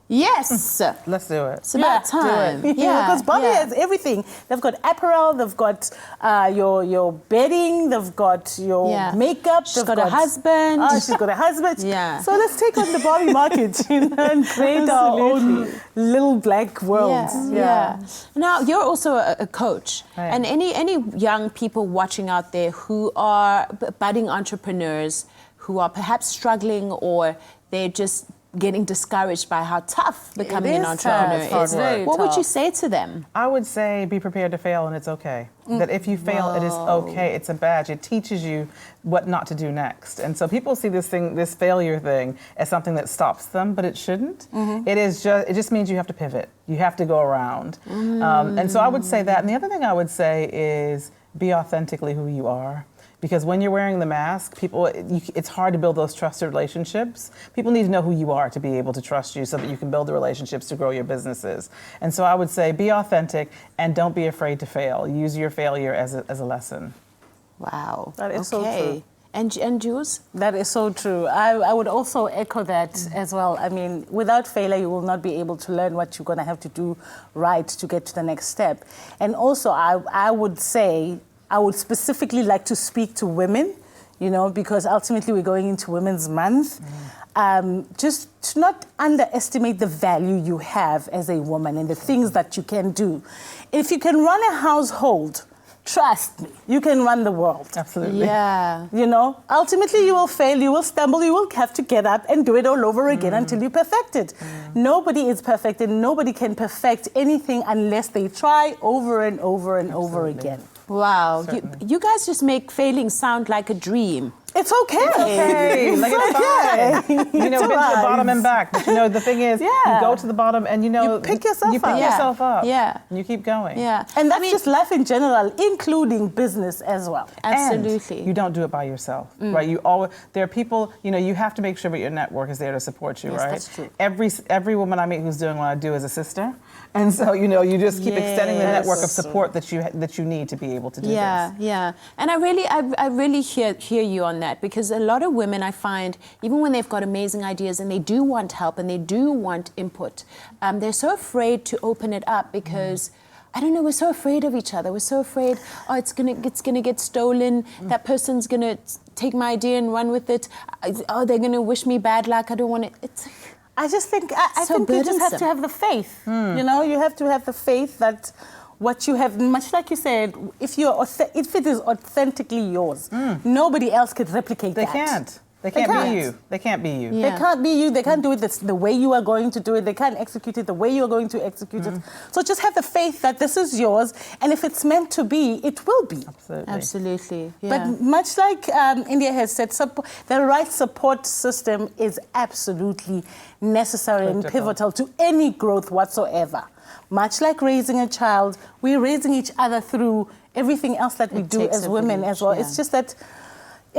[SPEAKER 1] Yes.
[SPEAKER 8] Let's do it.
[SPEAKER 1] It's about time.
[SPEAKER 2] Because Barbie has everything. They've got apparel, they've got your bedding, they've got your makeup.
[SPEAKER 1] She's got a husband.
[SPEAKER 2] Oh, she's got a husband. So let's take on the Barbie market and create our own little black world.
[SPEAKER 1] Now, you're also a coach. And any young people watching out there who are budding entrepreneurs, who are perhaps struggling or they're just getting discouraged by how tough becoming an entrepreneur is. What would you say to them?
[SPEAKER 8] I would say be prepared to fail, and it's okay. That if you fail, it is okay. It's a badge. It teaches you what not to do next. And so people see this failure thing as something that stops them, but it shouldn't. It just means you have to pivot. You have to go around. And so I would say that. And the other thing I would say is be authentically who you are. Because when you're wearing the mask, it's hard to build those trusted relationships. People need to know who you are to be able to trust you so that you can build the relationships to grow your businesses. And so I would say be authentic and don't be afraid to fail. Use your failure as a lesson.
[SPEAKER 1] Wow.
[SPEAKER 2] That is so true.
[SPEAKER 1] And Jules?
[SPEAKER 2] That is so true. I would also echo that as well. I mean, without failure, you will not be able to learn what you're going to have to do right to get to the next step. And also, I would say, I would specifically like to speak to women, because ultimately we're going into Women's Month. Just to not underestimate the value you have as a woman and the things that you can do. If you can run a household, trust me, you can run the world.
[SPEAKER 8] Absolutely.
[SPEAKER 1] Yeah.
[SPEAKER 2] Ultimately you will fail, you will stumble, you will have to get up and do it all over again until you perfect it. Nobody is perfect, and nobody can perfect anything unless they try over and over and over again.
[SPEAKER 1] Wow. You guys just make failing sound like a dream.
[SPEAKER 2] It's okay. It's okay.
[SPEAKER 8] It's fine. Been to the bottom and back. But the thing is, you go to the bottom and
[SPEAKER 2] you pick yourself up.
[SPEAKER 1] Yeah.
[SPEAKER 8] And you keep going.
[SPEAKER 1] Yeah.
[SPEAKER 2] And that's just life in general, including business as well.
[SPEAKER 1] Absolutely.
[SPEAKER 8] And you don't do it by yourself, right? There are people, you have to make sure that your network is there to support you, right?
[SPEAKER 2] That's true.
[SPEAKER 8] Every woman I meet who's doing what I do is a sister. And so, you just keep extending the network of support that you need to be able to do this.
[SPEAKER 1] Yeah. And I really hear you on that. that, because a lot of women, I find, even when they've got amazing ideas and they do want help and they do want input, they're so afraid to open it up because, I don't know, we're so afraid of each other. We're so afraid, oh, it's gonna get stolen. That person's gonna take my idea and run with it. Oh, they're gonna wish me bad luck. I don't want it.
[SPEAKER 2] I just think, I think you just have to have the faith. You know, you have to have the faith that what you have, much like you said, if it is authentically yours, nobody else could replicate that.
[SPEAKER 8] They can't. They can't be you. They can't be you.
[SPEAKER 2] Yeah. They can't be you. They can't do it the way you are going to do it. They can't execute it the way you are going to execute it. So just have the faith that this is yours, and if it's meant to be, it will be.
[SPEAKER 8] Absolutely.
[SPEAKER 1] Absolutely. Yeah.
[SPEAKER 2] But much like India has said, the right support system is absolutely necessary and pivotal to any growth whatsoever. Much like raising a child, we're raising each other through everything else that we do as women as well. It's just that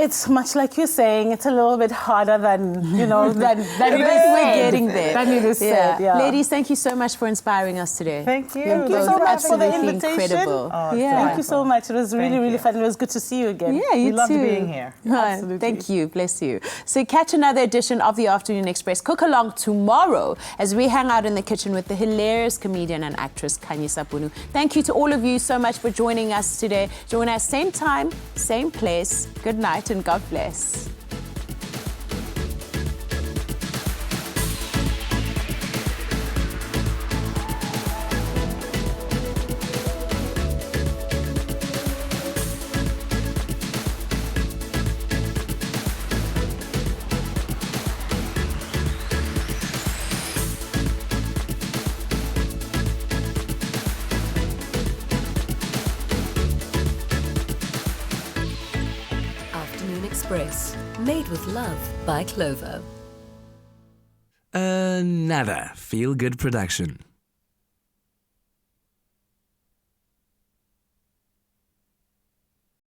[SPEAKER 2] it's much like you're saying, it's a little bit harder than, you know, than we're
[SPEAKER 1] getting there.
[SPEAKER 2] Than it is said, yeah.
[SPEAKER 1] Ladies, thank you so much for inspiring us today.
[SPEAKER 8] Thank you.
[SPEAKER 2] Thank you so much for the
[SPEAKER 1] Absolutely
[SPEAKER 2] invitation.
[SPEAKER 1] incredible.
[SPEAKER 2] Thank you so much. It was really fun. It was good to see you again.
[SPEAKER 1] Yeah, you
[SPEAKER 8] we loved
[SPEAKER 1] too.
[SPEAKER 8] being here.
[SPEAKER 2] Absolutely.
[SPEAKER 1] Thank you. Bless you. So catch another edition of the Afternoon Express. Cook along tomorrow as we hang out in the kitchen with the hilarious comedian and actress Kanye Sabunu. Thank you to all of you so much for joining us today. Join us same time, same place. Good night and God bless.
[SPEAKER 6] Express, made with love by Clover.
[SPEAKER 10] Another feel-good production.